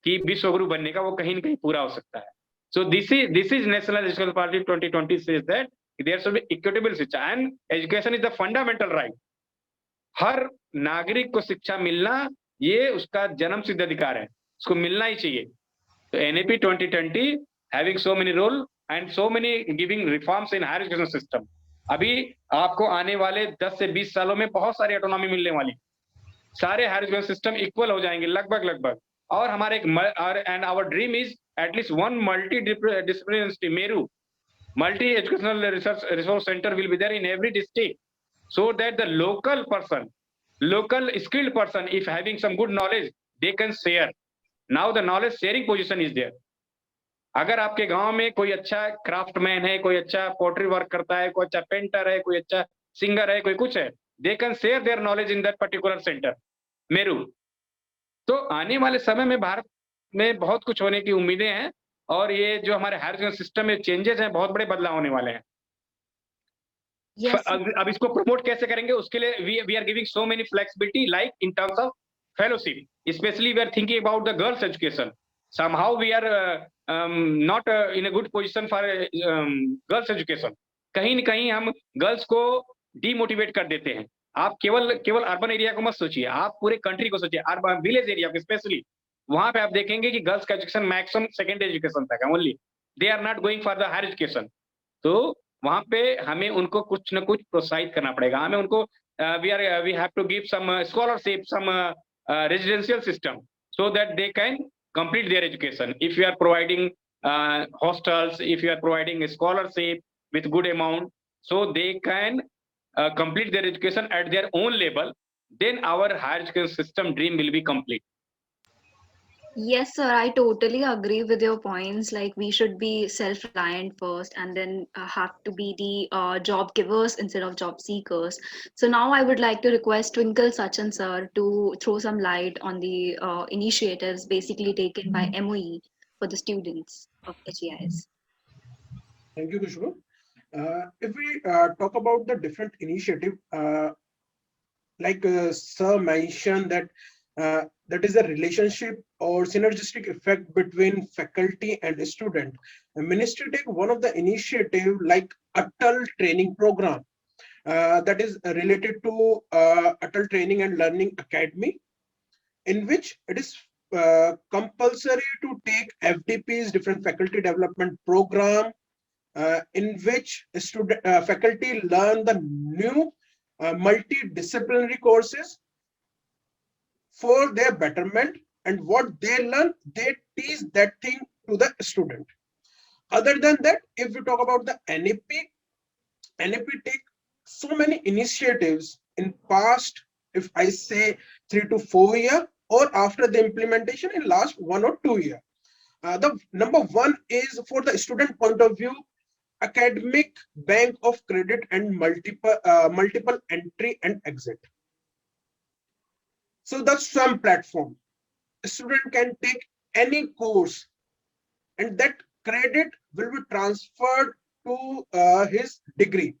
कि विश्व गुरु बनने का, वो कहीं न कहीं पूरा हो सकता है. So this is National Educational Policy 2020 says that there should be equitable शिक्षा and education is the fundamental right. हर नागरिक को शिक्षा मिलना ये उसका जन्म सिद्ध अधिकार है, उसको मिलना ही चाहिए. तो NAP 2020 having so many role and so many giving reforms in higher education system. अभी आपको आने वाले 10 से 20 सालों में बहुत सारी ऑटोनॉमी मिलने वाली, सारे हायर एजुकेशन सिस्टम इक्वल हो जाएंगे लगभग. और हमारे and our dream is at least one multi disciplinary MERU multi educational resource centre will be there in every district, so that the local person, local skilled person, if having some good knowledge, they can share. Now the knowledge sharing position is there. अगर आपके गांव में कोई अच्छा craftsman है, कोई अच्छा pottery work करता है, कोई अच्छा पेंटर है, कोई अच्छा सिंगर है, कोई कुछ है, they can share their knowledge in that particular center, Meru. तो आने वाले समय में भारत में बहुत कुछ होने की उम्मीदें हैं और ये जो हमारे हायर एजुकेशन सिस्टम में चेंजेस हैं, बहुत बड़े बदलाव होने वाले हैं. Yes. अब इसको प्रमोट कैसे करेंगे, उसके लिए we are giving so many flexibility, like in terms of fellowship, especially we are thinking about the girls education. Somehow we are not in a good position for girls education. कहीं न कहीं हम girls को demotivate कर देते हैं. आप केवल केवल अर्बन एरिया को मत सोचिए, आप पूरे कंट्री को सोचिए, अर्बन विलेज एरिया को स्पेशली. वहां पे आप देखेंगे कि गर्ल्स का एजुकेशन मैक्सिमम सेकेंडरी एजुकेशन तक है only. They are not going for the higher education. तो वहां पे हमें उनको कुछ न कुछ प्रोत्साहित करना पड़ेगा. हमें उनको we have to give some scholarship, some residential system, so that they can complete their education. If you are providing hostels, if you are providing a scholarship with good amount, so they can complete their education at their own level, then our higher education system dream will be complete. Yes, sir, I totally agree with your points. Like, we should be self-reliant first and then have to be the job givers instead of job seekers. So now I would like to request Twinkle Sachin sir to throw some light on the initiatives basically taken by MOE for the students of HEIS. Thank you, Kushbu. If we talk about the different initiative, like Sir mentioned that that is a relationship or synergistic effect between faculty and student. The ministry take one of the initiative like Atal training program that is related to Atal Training and Learning Academy, in which it is compulsory to take FDPs, different faculty development program, in which student faculty learn the new multidisciplinary courses for their betterment, and what they learn, they teach that thing to the student. Other than that, if we talk about the NAP take so many initiatives in past, if I say 3 to 4 years, or after the implementation in last 1 or 2 years. The number one is for the student point of view, academic bank of credit and multiple entry and exit. So that's some platform. A student can take any course and that credit will be transferred to his degree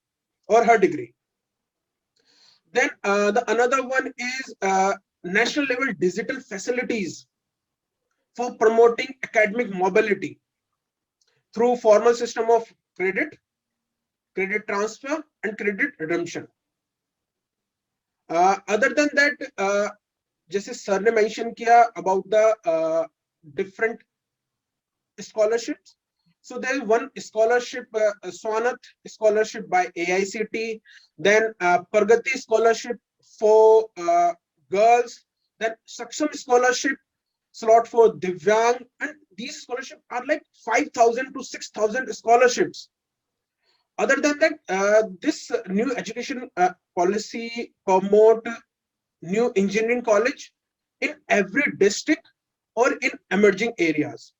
or her degree. Then the another one is national level digital facilities for promoting academic mobility through formal system of credit transfer and credit redemption. Other than that, जैसे sir ने mention किया about the different scholarships. So there is one scholarship, Swanat scholarship by AICT, then Pragati scholarship for girls, then Saksham scholarship slot for Divyang, and these scholarships are like 5,000 to 6,000 scholarships. Other than that, this new education policy promote new engineering college in every district or in emerging areas.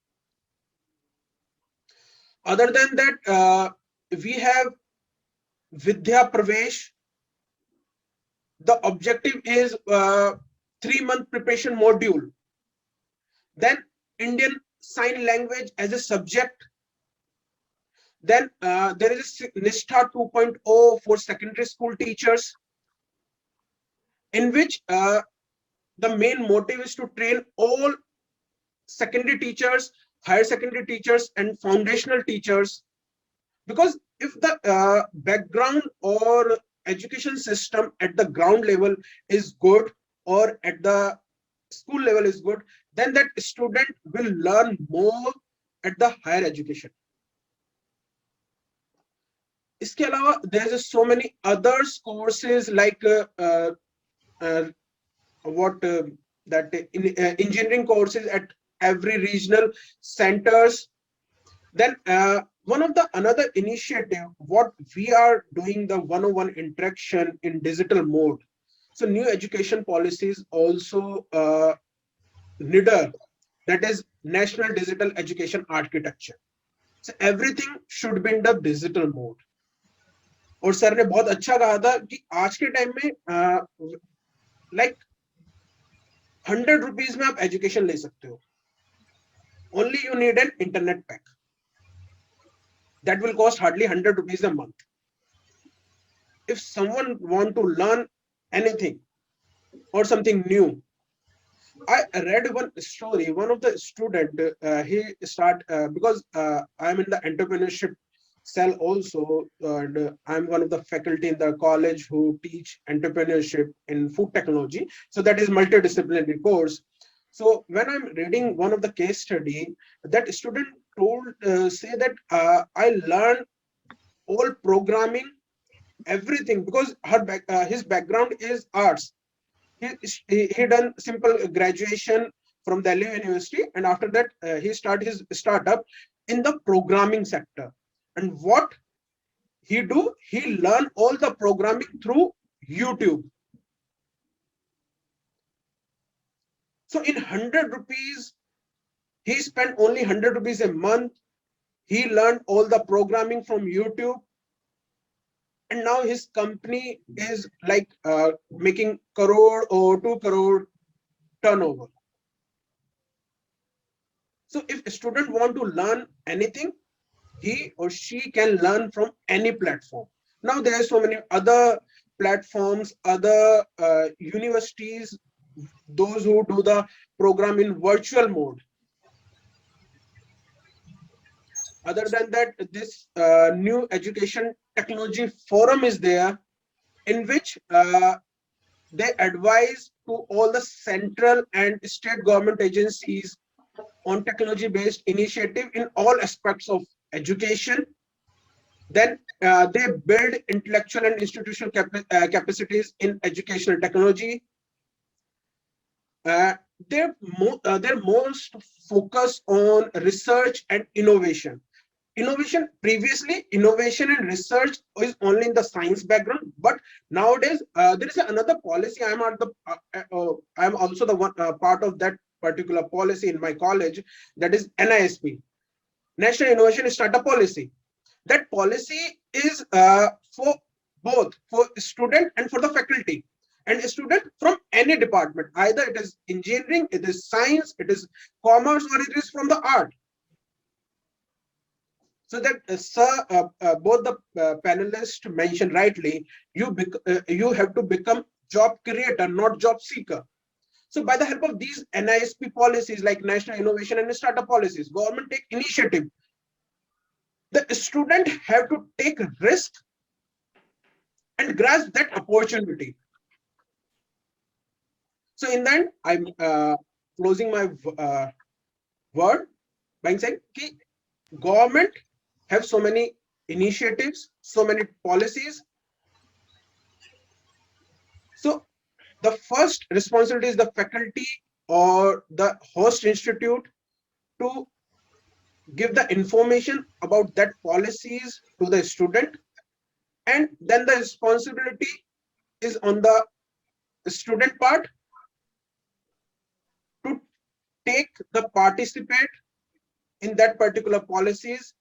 Other than that, we have Vidya Pravesh. The objective is 3-month preparation module. Then Indian Sign Language as a subject. Then there is a Nishtha 2.0 for secondary school teachers, in which the main motive is to train all secondary teachers, higher secondary teachers, and foundational teachers. Because if the background or education system at the ground level is good, or at the school level is good, then that student will learn more at the higher education. इसके अलावा there's so many other courses like engineering courses at every regional centers. Then one of the another initiative, what we are doing the 101 interaction in digital mode. So new education policies also NIDA, that is National Digital Education Architecture. So everything should be in the digital mode. और sir ने बहुत अच्छा कहा था कि आज के time में like 100 rupees में आप एजुकेशन ले सकते हो. Only you need an internet pack. That will cost hardly 100 rupees a month. if someone want to learn anything or something new, I read one story. One of the student, he start because I'm in the entrepreneurship cell also, and I'm one of the faculty in the college who teach entrepreneurship in food technology. So that is multidisciplinary course. So when I'm reading one of the case study, that student told say that I learned all programming, everything, because his background is arts. He done simple graduation from Delhi University, and after that he started his startup in the programming sector. And what he do? He learn all the programming through YouTube. So in 100 rupees, he spent only 100 rupees a month. He learned all the programming from YouTube, and now his company is like making crore or 2 crore turnover. So if a student want to learn anything, he or she can learn from any platform. Now there are so many other platforms, other universities, those who do the program in virtual mode. Other than that, this new education technology forum is there, in which they advise to all the central and state government agencies on technology based initiative in all aspects of education. Then they build intellectual and institutional capacities in educational technology. They're most focused on research and innovation. Previously, innovation and research is only in the science background, but nowadays there is another policy. I'm also the one part of that particular policy in my college, that is NISP, National Innovation Startup Policy. That policy is for both for student and for the faculty, and a student from any department, either it is engineering, it is science, it is commerce, or it is from the art. So that both the panelists mentioned rightly, you have to become job creator, not job seeker. So by the help of these NISP policies, like National Innovation and Startup Policies, government take initiative. The student have to take risk and grasp that opportunity. So in that, I'm closing my word by saying that government have so many initiatives, so many policies. So the first responsibility is the faculty or the host institute to give the information about that policies to the student, and then the responsibility is on the student part to take the participate in that particular policies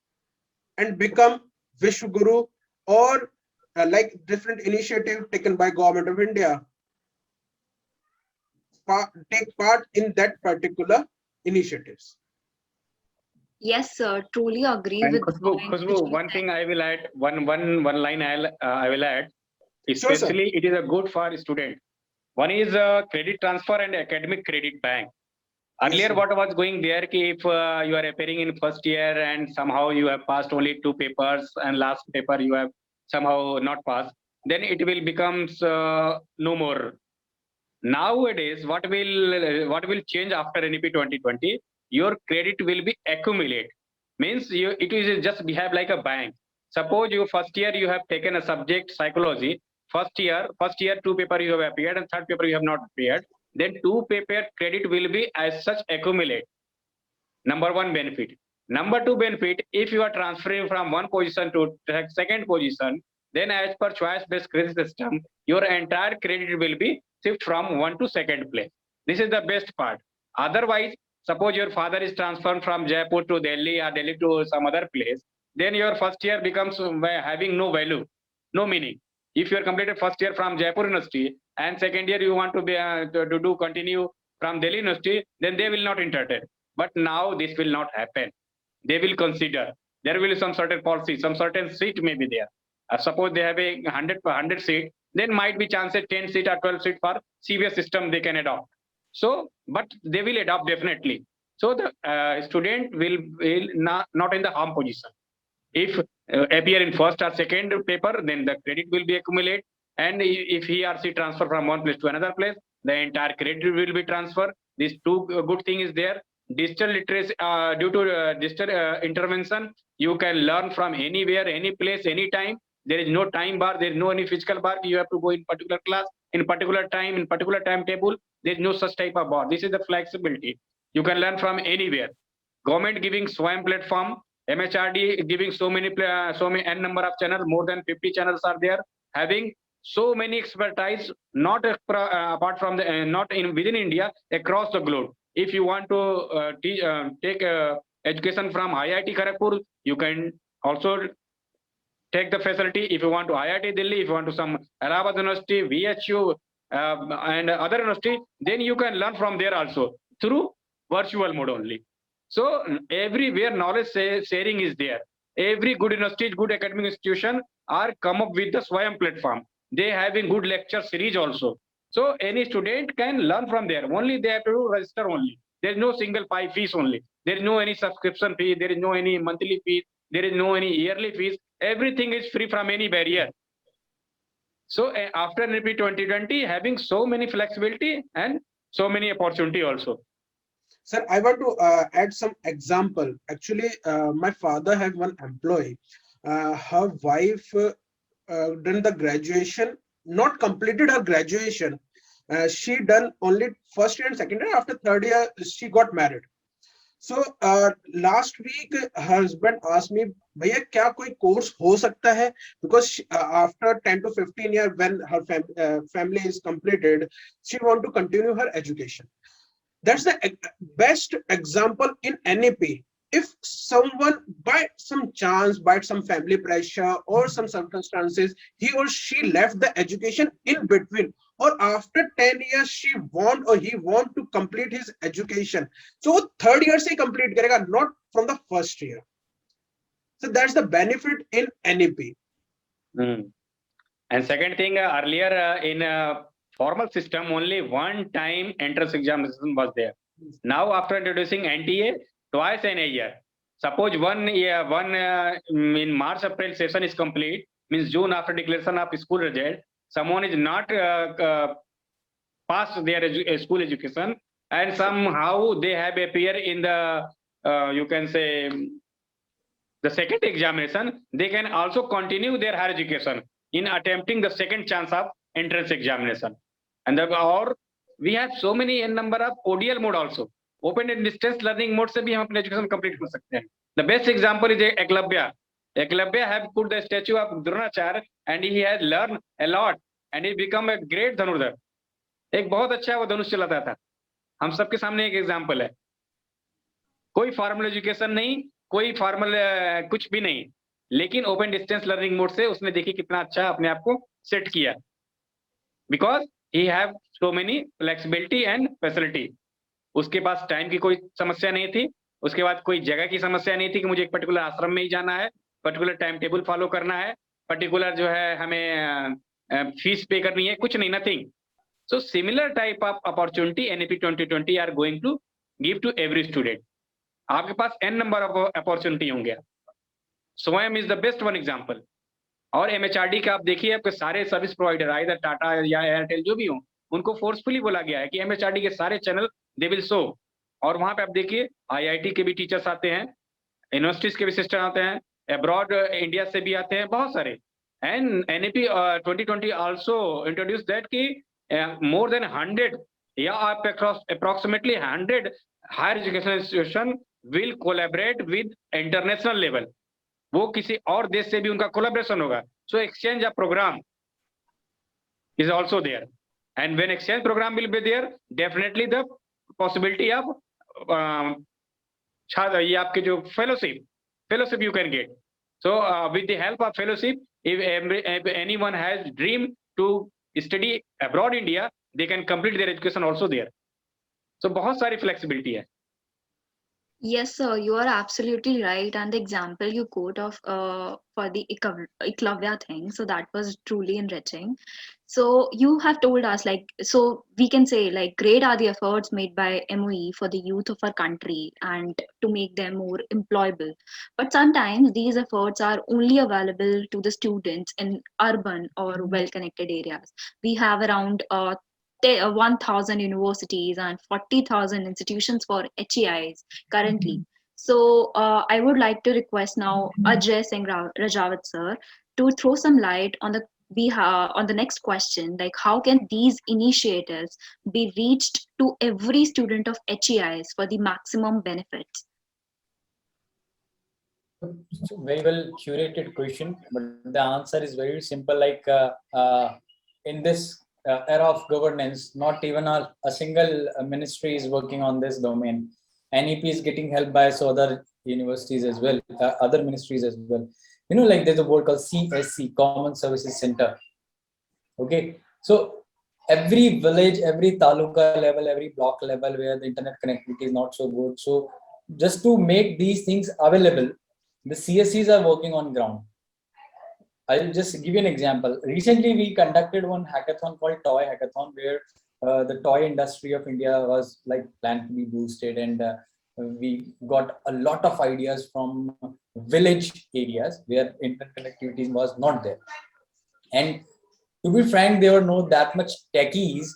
and become Vishwaguru, or like different initiative taken by Government of India, take part in that particular initiatives. Yes, sir. Truly agree And with the points which Khushbu, you one said. thing I will add, one line I will add. Sure, sir. Especially, it is a good for student. One is credit transfer and academic credit bank. Yes, Earlier, sir. what was going there, if you are appearing in first year and somehow you have passed only 2 papers and last paper you have somehow not passed, then it will becomes no more. Nowadays, what will change after NEP 2020? Your credit will be accumulate. Means it is just behave like a bank. Suppose you first year you have taken a subject psychology. First year 2 paper you have appeared and third paper you have not appeared. Then 2 paper credit will be as such accumulate. Number 1 benefit. Number 2 benefit, if you are transferring from one position to second position, then as per choice based credit system, your entire credit will be shift from 1 to second place. This is the best part. Otherwise, suppose your father is transferred from Jaipur to Delhi or Delhi to some other place, then your first year becomes having no value, no meaning. If you are completed first year from Jaipur University and second year you want to be to do continue from Delhi University, then they will not entertain. But now this will not happen. They will consider. There will be some certain policy, some certain seat may be there. suppose they have a 100 seat, then might be chances 10 seat or 12 seat for CBS system they can adopt. So, but they will adopt definitely. So the student will not in the harm position. If appear in first or second paper, then the credit will be accumulated. And if he or she transfer from one place to another place, the entire credit will be transferred. These two good thing is there. Digital literacy, due to digital intervention, you can learn from anywhere, any place, anytime. There is no time bar. There is no any physical bar. You have to go in particular class, in particular time, in particular timetable. There is no such type of bar. This is the flexibility. You can learn from anywhere. Government giving SWAYAM platform, MHRD giving so many n number of channels, more than 50 channels are there, having so many expertise, not apart from the not in within India, across the globe. If you want to take education from IIT Kharagpur, you can also take the facility. If you want to IIT Delhi, if you want to some Allahabad University, VHU, and other university, then you can learn from there also through virtual mode only. So everywhere knowledge sharing is there. Every good university, good academic institution are come up with the SWAYAM platform. They have a good lecture series also. So any student can learn from there. Only they have to register only. There is no single fees only. There is no any subscription fee. There is no any monthly fees. There is no any yearly fees. Everything is free from any barrier. So after NEP 2020, having so many flexibility and so many opportunity also. Sir, I want to add some example. Actually, my father had one employee. Her wife done the graduation, not completed her graduation. She done only first year and second year. After third year, she got married. So last week, her husband asked me, भैया क्या कोई course हो सकता है? Because she, after 10 to 15 years, when her family is completed, she want to continue her education. That's the best example in NEP. If someone by some chance, by some family pressure or some circumstances, he or she left the education in between, or after 10 years she want or he want to complete his education, so third year se complete karega, not from the first year. So that's the benefit in NEP. And second thing, earlier in formal system, only one time entrance examination was there. Now after introducing NTA, twice in a year. Suppose one year, in March, April session is complete, means June after declaration of school result, someone is not passed their school education, and somehow they have appear in the, you can say, the second examination, they can also continue their higher education in attempting the second chance of entrance examination. And or we have so many n number of ODL mode also. Open and distance learning mode से भी हम अपने education complete कर सकते हैं. The best example is Eklavya. Eklavya have put the statue of Dronacharya and he has learned a lot and he become a great धनुर्धर. एक बहुत अच्छा वो धनुष चलाता था. हम सबके सामने एक एग्जाम्पल है. कोई फॉर्मल एजुकेशन नहीं, कोई फॉर्मल कुछ भी नहीं, लेकिन ओपन डिस्टेंस लर्निंग मोड से उसने देखी कितना अच्छा अपने आप को सेट किया. Because he have so many flexibility and facility. उसके पास टाइम की कोई समस्या नहीं थी, उसके बाद कोई जगह की समस्या नहीं थी कि मुझे एक पर्टिकुलर आश्रम में ही जाना है, पर्टिकुलर टाइम टेबल फॉलो करना है, पर्टिकुलर जो है हमें फीस पे करनी है, कुछ नहीं, nothing. So similar type of opportunity NEP 2020 are going to give to every student. आपके पास n नंबर ऑफ अपॉर्चुनिटी होंगे. Swayam is the best one example. और MHRD का आप देखिए, आपके सारे सर्विस प्रोवाइडर आइदर टाटा या एयरटेल जो भी हो, उनको फोर्सफुली बोला गया है कि MHRD के सारे चैनल दे विल शो. और वहां पे आप देखिए IIT के भी टीचर्स आते हैं, यूनिवर्सिटीज के भी सिस्टर आते हैं, अब्रॉड इंडिया से भी आते हैं, बहुत सारे. And NEP 2020 also introduce that कि मोर देन 100 या approximately 100 higher education institution will collaborate with international level. वो किसी और देश से भी उनका कोलैबोरेशन होगा. So exchange of program is also there. And when exchange program will be there, definitely the possibility of ये आपके जो fellowship you can get. So with the help of fellowship, if anyone has dream to study abroad India, they can complete their education also there. So बहुत सारी flexibility है. Yes, sir, you are absolutely right. And the example you quote of for the Eklavya thing, so that was truly enriching. So you have told us, like, so we can say, like, great are the efforts made by MOE for the youth of our country and to make them more employable. But sometimes these efforts are only available to the students in urban or well-connected areas. We have around 1,000 universities and 40,000 institutions for HEIs currently. So I would like to request now Ajay Singh Rajawat sir to throw some light on on the next question, like how can these initiatives be reached to every student of HEIs for the maximum benefits? It's a very well curated question, but the answer is very simple. Like in this era of governance, not even a single ministry is working on this domain. NEP is getting help by so other universities as well, other ministries as well. You know, like there's a word called CSC, Common Services Center. Okay, so every village, every taluka level, every block level where the internet connectivity is not so good. So just to make these things available, the CSCs are working on ground. I'll just give you an example. Recently, we conducted one hackathon called Toy Hackathon, where the toy industry of India was like planned to be boosted, and we got a lot of ideas from village areas where internet connectivity was not there. And to be frank, there were no that much techies.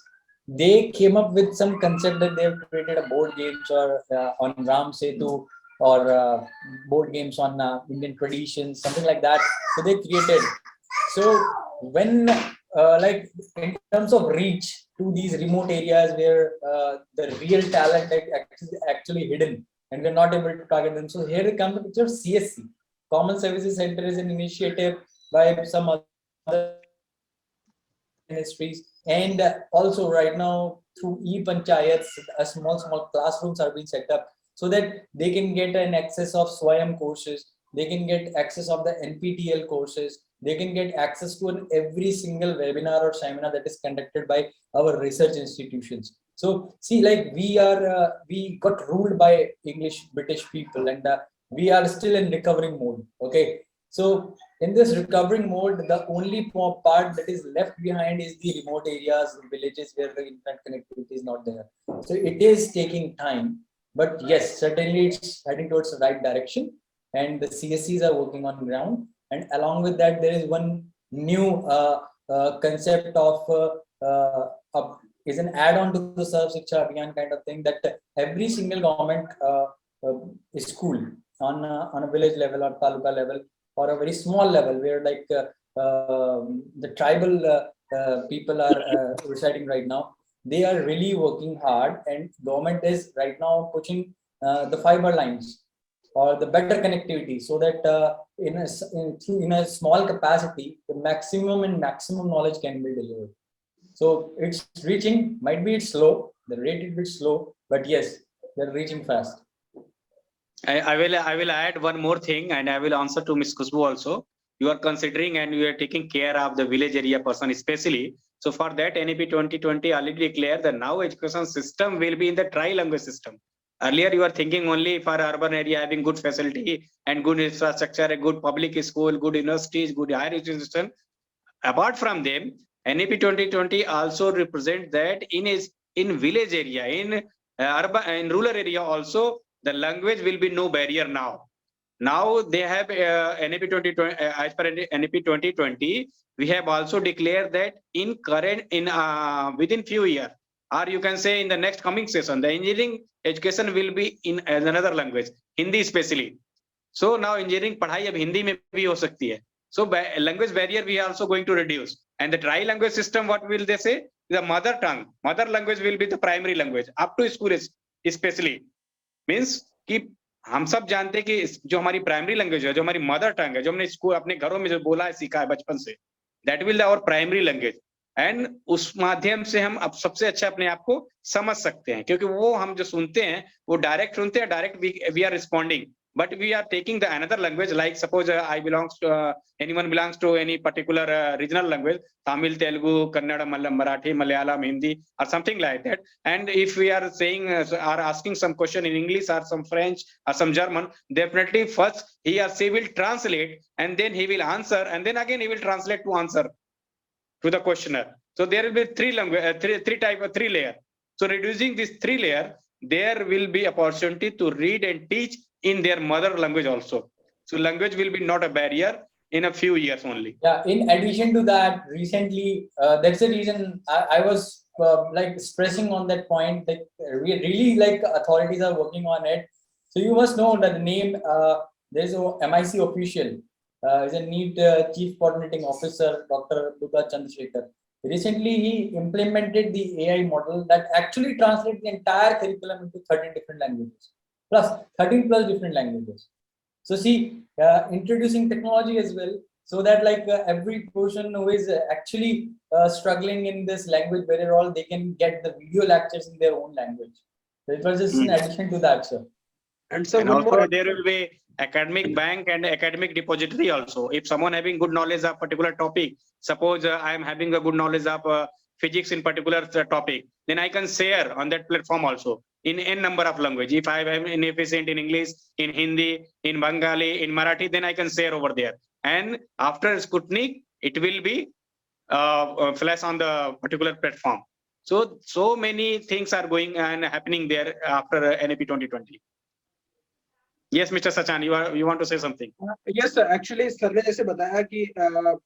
They came up with some concept that they've created a board games or on Ram Setu or board games on Indian traditions, something like that. So they created. So when like in terms of reach to these remote areas where the real talent actually hidden and we're not able to target them. So here it comes the picture of CSC. Common Services Center is an initiative by some other ministries, and also right now through e-panchayats, a small classrooms are being set up so that they can get an access of Swayam courses, they can get access of the NPTEL courses, they can get access to every single webinar or seminar that is conducted by our research institutions. So see, like we got ruled by English British people, and we are still in recovering mode. Okay, so in this recovering mode, the only part that is left behind is the remote areas, villages where the internet connectivity is not there. So it is taking time, but yes, certainly it's heading towards the right direction, and the CSCs are working on ground. And along with that, there is one new concept of is an add-on to the Sarv Shiksha Abhiyan kind of thing, that every single government school on a village level or taluka level or a very small level where like the tribal people are residing right now, they are really working hard, and government is right now pushing the fiber lines or the better connectivity so that in a small capacity the maximum knowledge can be delivered. So it's reaching, might be it's slow, the rate is a bit slow, but yes, they're reaching fast. I will add one more thing, and I will answer to Ms. Khushbu also. You are considering and you are taking care of the village area person especially. So for that, NEP 2020 already declared that now education system will be in the tri-language system. Earlier, you are thinking only for urban area having good facility and good infrastructure, a good public school, good universities, good higher education system. Apart from them, NEP 2020 also represent that in village area, in urban, in rural area also, the language will be no barrier now. Now they have NEP 2020, as per NEP 2020, we have also declared that in current, within few years, or you can say in the next coming session, the engineering education will be in another language, Hindi especially. So now engineering पढ़ाई अब हिंदी में भी हो सकती है. So language barrier we are also going to reduce. And the tri-language system, what will they say? The mother tongue, mother language will be the primary language up to school especially. Means कि हम सब जानते हैं कि जो हमारी primary language है, जो हमारी मदर टंग है, जो हमने स्कूल अपने घरों में जो बोला है, सीखा है बचपन से, that will our primary language. And उस माध्यम से हम अब सबसे अच्छा अपने आप को समझ सकते हैं, क्योंकि वो हम जो सुनते हैं वो डायरेक्ट सुनते हैं, direct we are responding. but we are taking the another language, like suppose I belongs to anyone belongs to any particular regional language, Tamil, Telugu, Kannada, Marathi, Malayalam, Hindi, or something like that. And if we are saying or asking some question in English or some French or some German, definitely first he or she will translate, and then he will answer, and then again he will translate to answer to the questioner. So there will be three layer. So reducing this 3 layer, there will be opportunity to read and teach in their mother language also. So language will be not a barrier in a few years only. Yeah, in addition to that, recently, that's the reason I was like stressing on that point, that really like authorities are working on it. So you must know that the name, there's a MIC official, is a NEET Chief Coordinating Officer, Dr. Buddha Chandrasekhar. Recently, he implemented the AI model that actually translates the entire curriculum into 13 different languages, plus 13 plus different languages. So see, introducing technology as well, so that like every person who is actually struggling in this language very well, they can get the video lectures in their own language. So it was just in addition to that, sir. And so And one also more. there will be academic bank and academic depository also. If someone having good knowledge of particular topic, suppose I am having a good knowledge of physics in particular topic, then I can share on that platform also in n number of language. If I am inefficient in English, in Hindi, in Bengali, in Marathi, then I can share over there. And after Sputnik, it will be flash on the particular platform. So many things are going and happening there after NAP 2020. Yes, Mr. Sachan, you want to say something? Yes, sir. Actually, sir ने जैसे बताया कि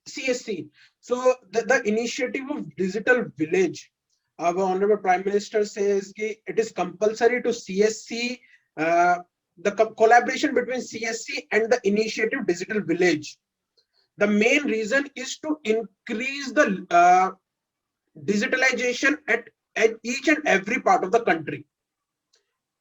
CSC. So the initiative of digital village, our honorable Prime Minister says कि it is compulsory to CSC. The collaboration between CSC and the initiative digital village. The main reason is to increase the digitalization at each and every part of the country.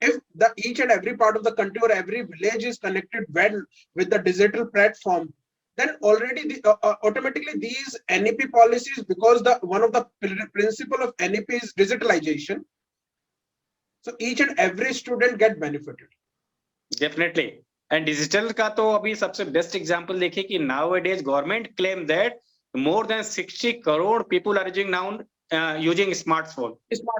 If each and every part of the country or every village is connected well with the digital platform, then already automatically these NEP policies, because one of the principle of NEP is digitalization, so each and every student get benefited. Definitely. And digital का तो अभी सबसे best example देखिए कि nowadays government claim that more than 60 crore people are using now using smartphone.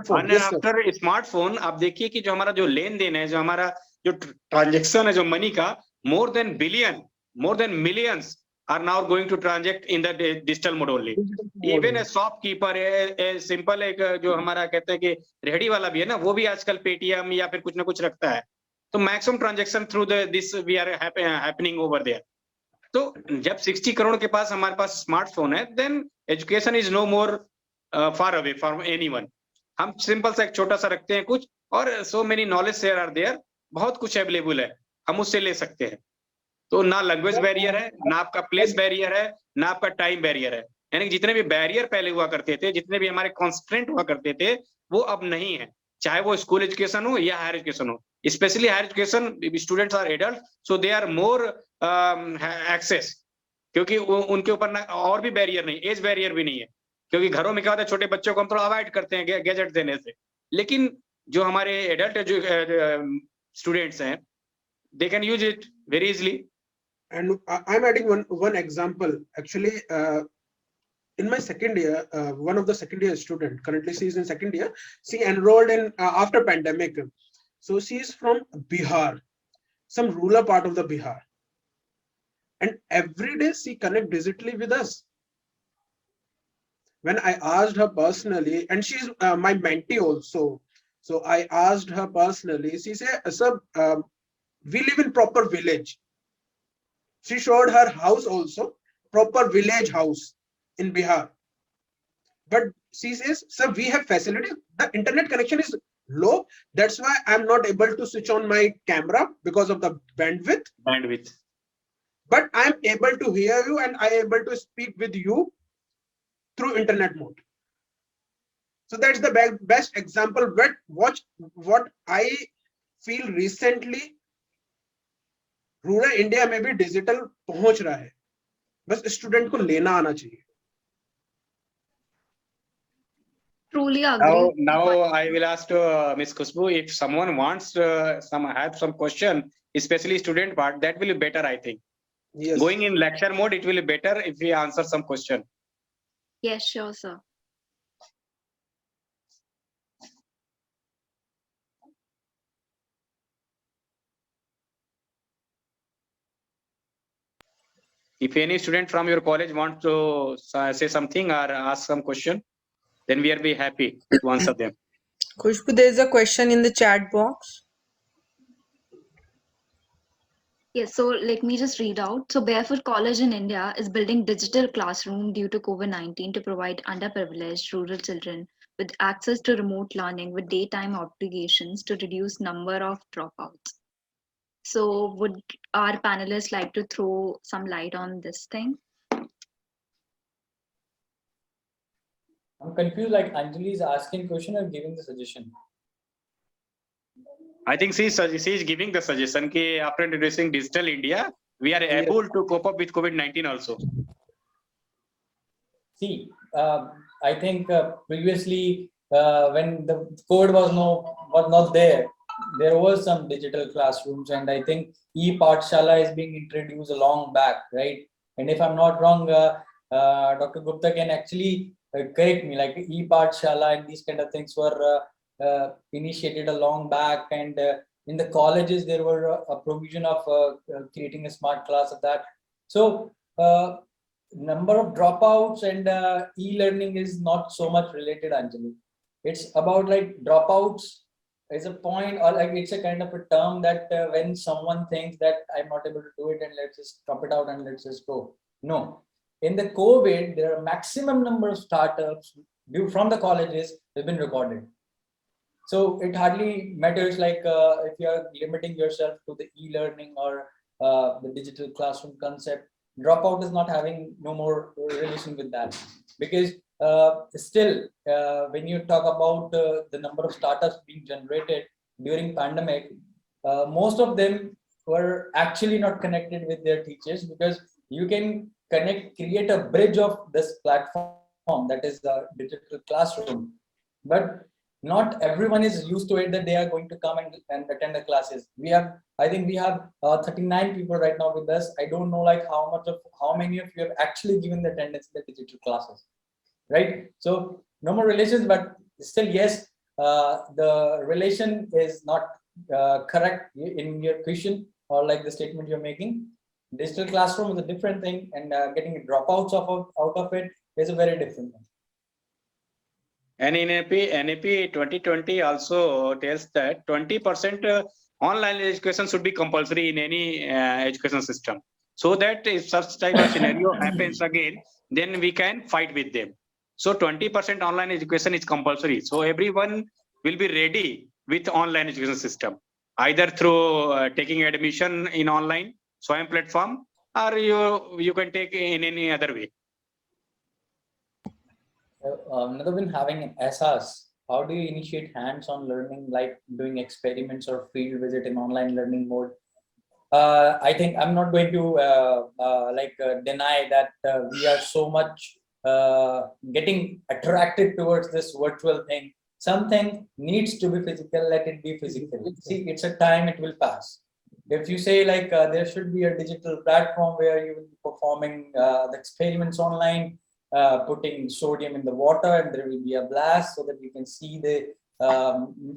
And Yes, after smartphone, आप देखिए कि जो हमारा जो लेन देन है, जो हमारा जो ट्रांजेक्शन है, जो मनी का more than millions are now going to transact in the digital mode only. Even a shopkeeper, a simple एक जो हमारा कहते हैं कि रेहड़ी वाला भी है ना, वो भी आजकल पेटीएम या फिर कुछ ना कुछ रखता है. तो maximum transaction through this we are happening over there. तो जब 60 करोड़ के पास हमारे पास स्मार्टफोन है, then education is no more far away from anyone. हम सिंपल सा एक छोटा सा रखते हैं कुछ, और so many knowledge share are there, बहुत कुछ अवेलेबल है, हम उससे ले सकते हैं. तो ना लैंग्वेज बैरियर है, ना आपका प्लेस बैरियर है, ना आपका टाइम बैरियर है. यानी जितने भी बैरियर पहले हुआ करते थे, जितने भी हमारे कॉन्स्ट्रेंट हुआ करते थे, वो अब नहीं है, चाहे वो स्कूल एजुकेशन हो या हायर एजुकेशन हो. Especially higher education, students are adults, so they are more access, क्योंकि उनके ऊपर ना और भी बैरियर नहीं, एज बैरियर भी नहीं है. क्योंकि घरों में क्या होता है, छोटे बच्चों को हम थोड़ा अवॉइड करते हैं गैजेट देने से, लेकिन जो हमारे एडल्ट स्टूडेंट्स हैं, they can use it very easily. And I'm adding one example. Actually, in my second year, one of the second year student, currently she is in second year, she enrolled in after pandemic. So she is from Bihar, some rural part of the Bihar, and every day she connect digitally with us. When I asked her personally, and she's my mentee also, so I asked her personally, she said, "Sir, we live in proper village." She showed her house also, proper village house in Bihar. But she says, "Sir, we have facilities. The internet connection is low. That's why I'm not able to switch on my camera because of the bandwidth. But I'm able to hear you and I'm able to speak with you through internet mode." So that's the best example. Watch what I feel recently. Rural India में भी digital पहुंच रहा है, बस student को लेना आना चाहिए. truly agree. Now I will ask Ms. Khushbu if someone wants have some question, especially student part, that will be better, I think. Yes. Going in lecture mode, it will be better if we answer some question. Yes, sure, sir. If any student from your college wants to say something or ask some question, then we will be happy to answer them. Khushbu, there's a question in the chat box. Yes, so let me just read out. So Barefoot College in India is building digital classroom due to COVID-19 to provide underprivileged rural children with access to remote learning with daytime obligations to reduce number of dropouts. So would our panelists like to throw some light on this thing? I'm confused, like Anjali is asking question or giving the suggestion? I think she is giving the suggestion that after introducing Digital India, we are able to cope up with COVID-19 also. See, I think previously when the code was not there was some digital classrooms, and I think e-Pathshala is being introduced a long back, right? And if I'm not wrong, Dr. Gupta can actually correct me, like e-Pathshala and these kind of things were initiated a long back, and in the colleges there were a provision of creating a smart class of that. So number of dropouts and e-learning is not so much related, Anjali. It's about like dropouts is a point, or like it's a kind of a term that when someone thinks that I'm not able to do it and let's just drop it out and let's just go. No, in the COVID, there are maximum number of startups due from the colleges have been recorded. So it hardly matters like if you are limiting yourself to the e-learning or the digital classroom concept. Dropout is not having no more relation with that, because still when you talk about the number of startups being generated during pandemic, most of them were actually not connected with their teachers, because you can create a bridge of this platform, that is the digital classroom, but not everyone is used to it that they are going to come and attend the classes. I think we have 39 people right now with us. I don't know like how many of you have actually given the attendance in the digital classes, right? So no more relations, but still yes, the relation is not correct in your question or like the statement you're making. Digital classroom is a different thing, and getting dropouts out of it is a very different thing. And in NAP 2020 also tells that 20% online education should be compulsory in any education system, so that if such type of scenario happens again, then we can fight with them. So 20% online education is compulsory, so everyone will be ready with online education system, either through taking admission in online SWAYAM platform, or you can take in any other way. Another than having an SAS, how do you initiate hands-on learning, like doing experiments or field visit in online learning mode? I think I'm not going to deny that we are so much getting attracted towards this virtual thing. Something needs to be physical, let it be physical. See, it's a time, it will pass. If you say like there should be a digital platform where you will be performing the experiments online, putting sodium in the water, and there will be a blast so that you can see the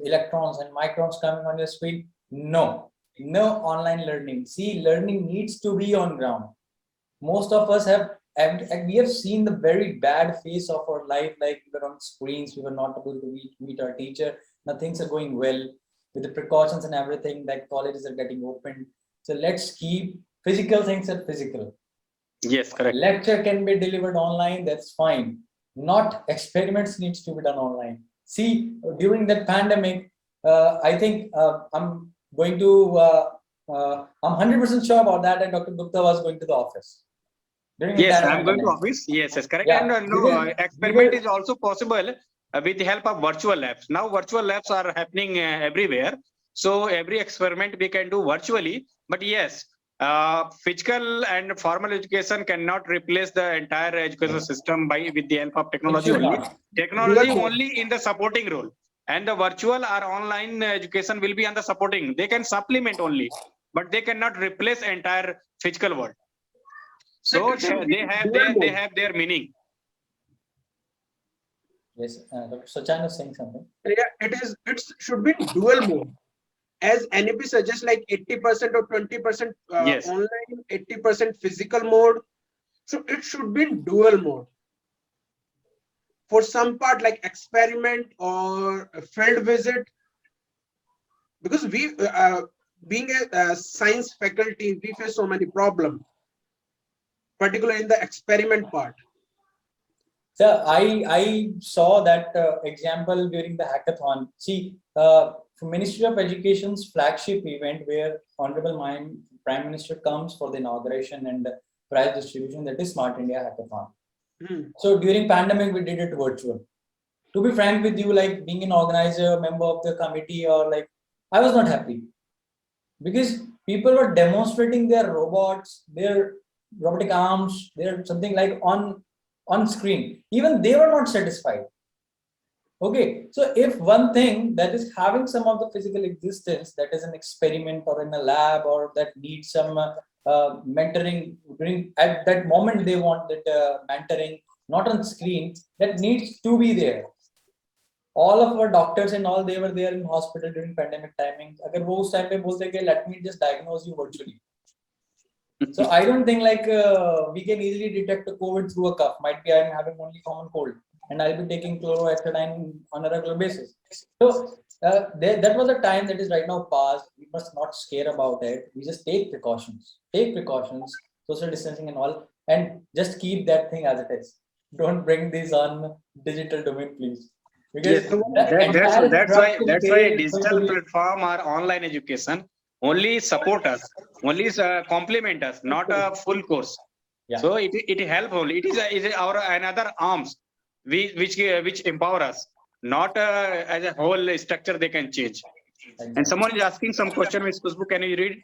electrons and microns coming on your screen. No online learning. See, learning needs to be on ground. Most of us we have seen the very bad phase of our life, like we were on screens, we were not able to meet our teacher. Now things are going well with the precautions and everything, like colleges are getting opened. So let's keep physical things at physical. Yes, correct. Lecture can be delivered online, that's fine. Not experiments needs to be done online. See, during that pandemic, I think I'm going to, I'm 100% sure about that, and Dr. Gupta was going to the office. Yes, I'm going to office. Yes, that's correct. Yeah. And experiment is also possible with the help of virtual labs. Now virtual labs are happening everywhere. So every experiment we can do virtually. But yes, physical and formal education cannot replace the entire education system with the help of technology It should only. not. Technology Dual mode. only in the supporting role, and the virtual or online education will be on the supporting. They can supplement only, but they cannot replace entire physical world. So It should be dual they mode. have their meaning. Yes, Dr. Sachan was saying something. Yeah, it should be dual mode. As NEP suggests, like 80% or 20% Yes. online, 80% physical mode. So it should be dual mode. For some part, like experiment or a field visit, because we, being a science faculty, we face so many problems, particularly in the experiment part. So I saw that example during the hackathon. See, from Ministry of Education's flagship event, where Honorable Prime Minister comes for the inauguration and prize distribution, that is Smart India Hackathon. So during pandemic, we did it virtual. To be frank with you, like being an organizer, member of the committee, or like, I was not happy because people were demonstrating their robots, their robotic arms, their something like on screen. Even they were not satisfied. Okay, so if one thing that is having some of the physical existence, that is an experiment or in a lab, or that needs some mentoring during at that moment, they want that mentoring, not on screen, that needs to be there. All of our doctors and all, they were there in hospital during pandemic timing. अगर वो उस time पे बोलते कि let me just diagnose you virtually. So I don't think like we can easily detect a COVID through a cough. Might be I'm having only common cold, and I'll be taking chloroacidine on a regular basis. So that was a time that is right now past. We must not scare about it. We just take precautions, social distancing and all, and just keep that thing as it is. Don't bring this on digital domain, please. Because Yes, that's why digital be, platform or online education only support us, only complement us, not a full course. Yeah. So it help only. It is our another arms which empower us, not as a whole structure they can change. Exactly. And someone is asking some question, Ms. Kushbu, can you read?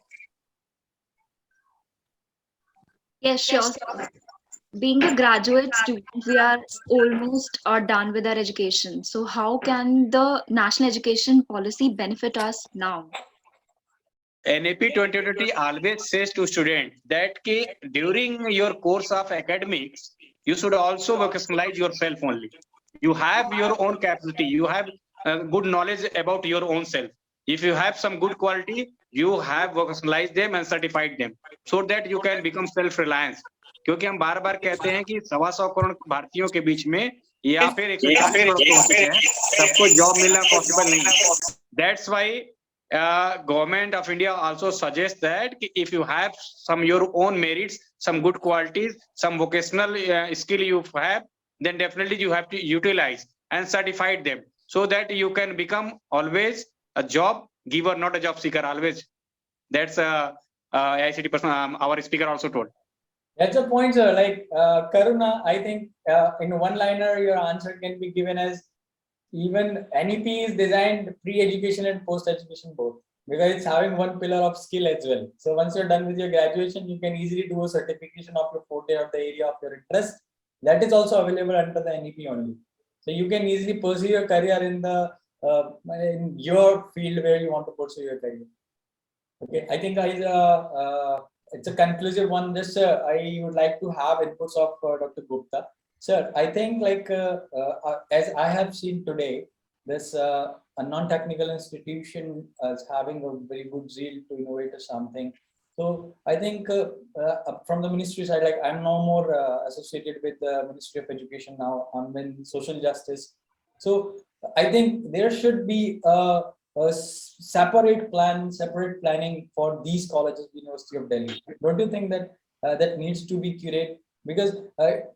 Yes, sure. Being a graduate student, we are almost done with our education. So how can the national education policy benefit us now? NAP 2020 always says to students that during your course of academics, you should also vocationalize yourself only. You have your own capacity. You have good knowledge about your own self. If you have some good quality, you have vocationalized them and certified them so that you can become self-reliant. क्योंकि हम बार बार कहते हैं कि 125 करोड़ भारतीयों के बीच में या फिर 140 करोड़ हो चुके हैं, सबको जॉब मिलना पॉसिबल नहीं है. That's why government of India also suggests that if you have some your own merits, some good qualities, some vocational skill you have, then definitely you have to utilize and certify them so that you can become always a job giver, not a job seeker always. That's ICT person, our speaker also told. That's a point, sir. Like Karuna, I think in one liner, your answer can be given as even NEP is designed pre-education and post-education both, because it's having one pillar of skill as well. So once you're done with your graduation, you can easily do a certification of your forte or the area of your interest. That is also available under the NEP only. So you can easily pursue your career in the in your field where you want to pursue your career. Okay, I think it's a conclusive one. Just I would like to have inputs of Dr. Gupta. Sir, I think like as I have seen today, this a non-technical institution is having a very good zeal to innovate or something. So I think from the ministry side, like I'm no more associated with the Ministry of Education now. I'm in social justice. So I think there should be a separate planning for these colleges, University of Delhi. Don't you think that that needs to be curated? Because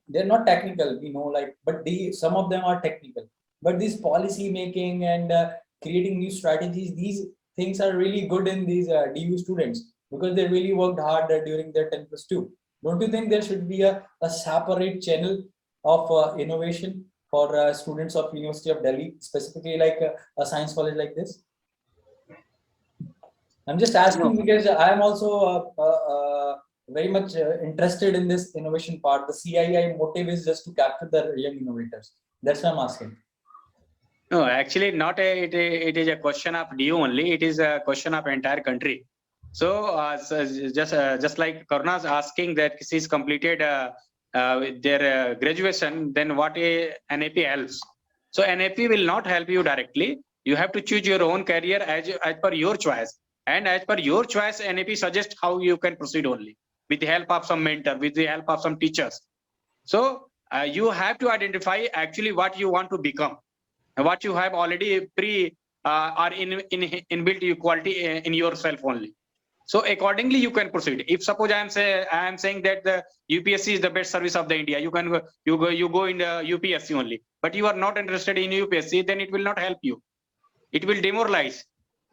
they're not technical, we know, like, but some of them are technical. But this policy making and creating new strategies, these things are really good in these DU students because they really worked hard during their 10+2. Don't you think there should be a separate channel of innovation for students of University of Delhi, specifically like a science college like this? I'm just asking because I am also very much interested in this innovation part. The CII motive is just to capture the young innovators. That's why I'm asking. No, actually, not it is a question of DU only. It is a question of entire country. So, just like Karuna's asking that she's completed their graduation, then what a NAP helps? So NAP will not help you directly. You have to choose your own career as per your choice. And as per your choice, NAP suggests how you can proceed only with the help of some mentor, with the help of some teachers. So you have to identify actually what you want to become, what you have already or inbuilt quality in yourself only. So accordingly, you can proceed. If suppose I am saying that the UPSC is the best service of the India, you go in the UPSC only, but you are not interested in UPSC, then it will not help you. It will demoralize,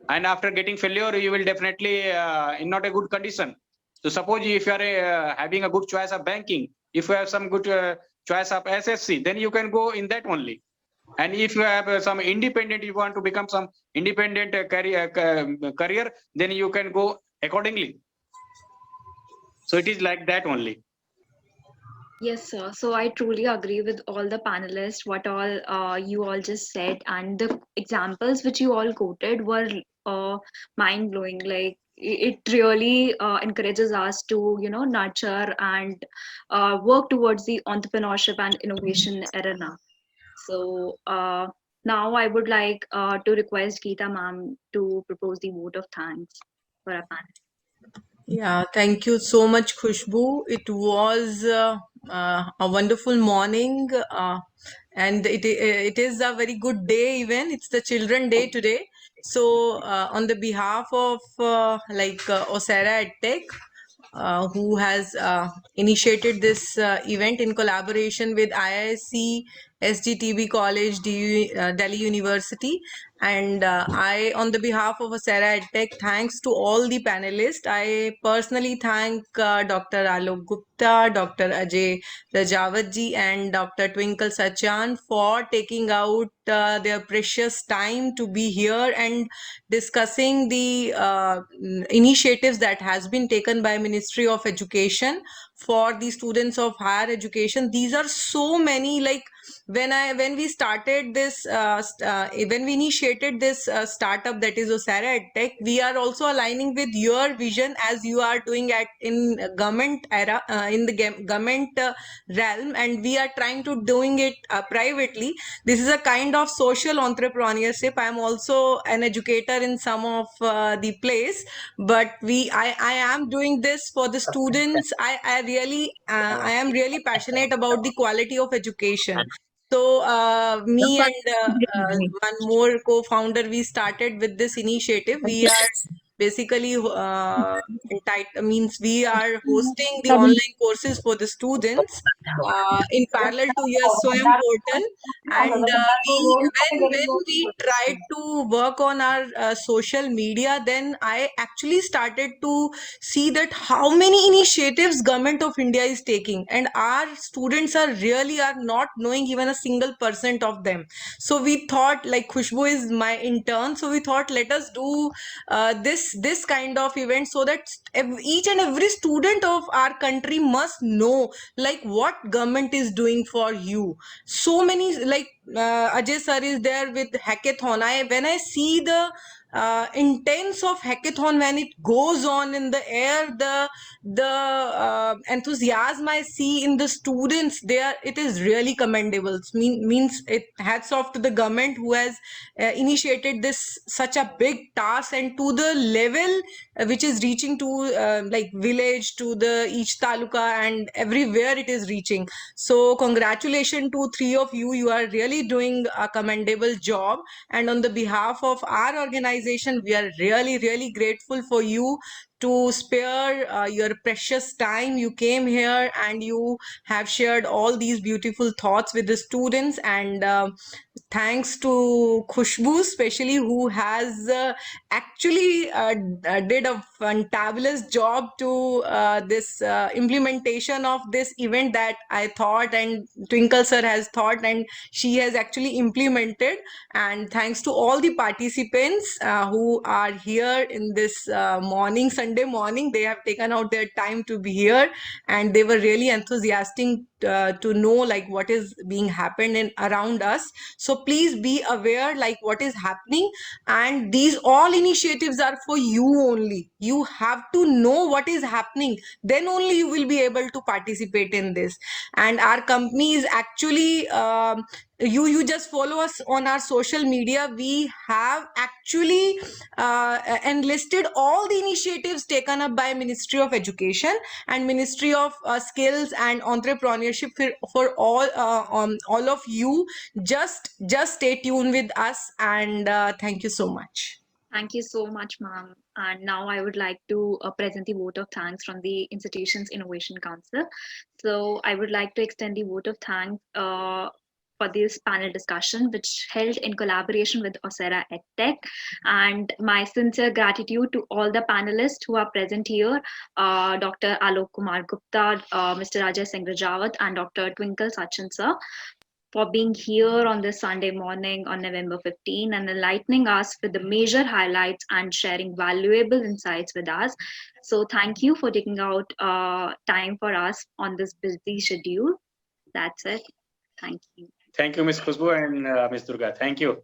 and after getting failure, you will definitely in not a good condition. So suppose if you are having a good choice of banking, if you have some good choice of SSC, then you can go in that only. And if you have some independent, you want to become some independent career, then you can go accordingly. So it is like that only. Yes, sir. So I truly agree with all the panelists, what all you all just said, and the examples which you all quoted were mind blowing. Like it really encourages us to, nurture and work towards the entrepreneurship and innovation arena. So now I would like to request Geeta ma'am to propose the vote of thanks for our panel. Yeah, thank you so much, Khushbu. It was a wonderful morning, and it is a very good day even. It's the Children Day today. So, on the behalf of Osera EdTech, who has initiated this event in collaboration with IISc, SGTB College, Delhi University. And I, on the behalf of Osera EdTech, thanks to all the panelists. I personally thank Dr. Alok Gupta, Dr. Ajay Rajawatji, and Dr. Twinkle Sachan for taking out their precious time to be here and discussing the initiatives that has been taken by Ministry of Education for the students of higher education. These are so many, like when we started this when we initiated this startup, that is Osera EdTech, we are also aligning with your vision as you are doing in government era, in the government realm, and we are trying to doing it privately. This is a kind of social entrepreneurship. I am also an educator in some of the place, but I am doing this for the students. I really I am really passionate about the quality of education. So me and one more co-founder, we started with this initiative. We are basically means we are hosting the online courses for the students in parallel to your Swayam portal. And when we tried to work on our social media, then I actually started to see that how many initiatives government of India is taking, and our students are not knowing even a single % of them. So we thought, like, Khushbu is my intern, so we thought, let us do this kind of event so that each and every student of our country must know, like, what government is doing for you. So many, like, Ajay sir is there with hackathon. When I see the intense of hackathon, when it goes on in the air, the enthusiasm I see in the students there, it is really commendable. Means it hats off to the government who has initiated this such a big task, and to the level which is reaching to like village, to the each taluka, and everywhere it is reaching. So congratulations to three of you. You are really doing a commendable job, and on the behalf of our organization, we are really grateful for you to spare your precious time. You came here and you have shared all these beautiful thoughts with the students, and thanks to Khushbu especially, who has actually did a fantabulous job to this implementation of this event that I thought and Twinkle sir has thought, and she has actually implemented. And thanks to all the participants who are here in this morning, Sunday morning. They have taken out their time to be here, and they were really enthusiastic to know like what is being happened in around us. So please be aware like what is happening, and these all initiatives are for you only. You have to know what is happening, then only you will be able to participate in this. And our company is actually you just follow us on our social media. We have actually enlisted all the initiatives taken up by Ministry of Education and Ministry of Skills and Entrepreneurship for all of you. Just stay tuned with us, and thank you so much. Thank you so much, ma'am. And now I would like to present the vote of thanks from the Institution's Innovation Council. So I would like to extend the vote of thanks for this panel discussion, which held in collaboration with Osera EdTech. And my sincere gratitude to all the panelists who are present here, Dr. Alok Kumar Gupta, Mr. Ajay Singh Rajawat, and Dr. Twinkle Sachin sir, for being here on this Sunday morning on November 15 and enlightening us with the major highlights and sharing valuable insights with us. So thank you for taking out time for us on this busy schedule. That's it. Thank you. Thank you, Ms. Khushbu and Ms. Durga. Thank you.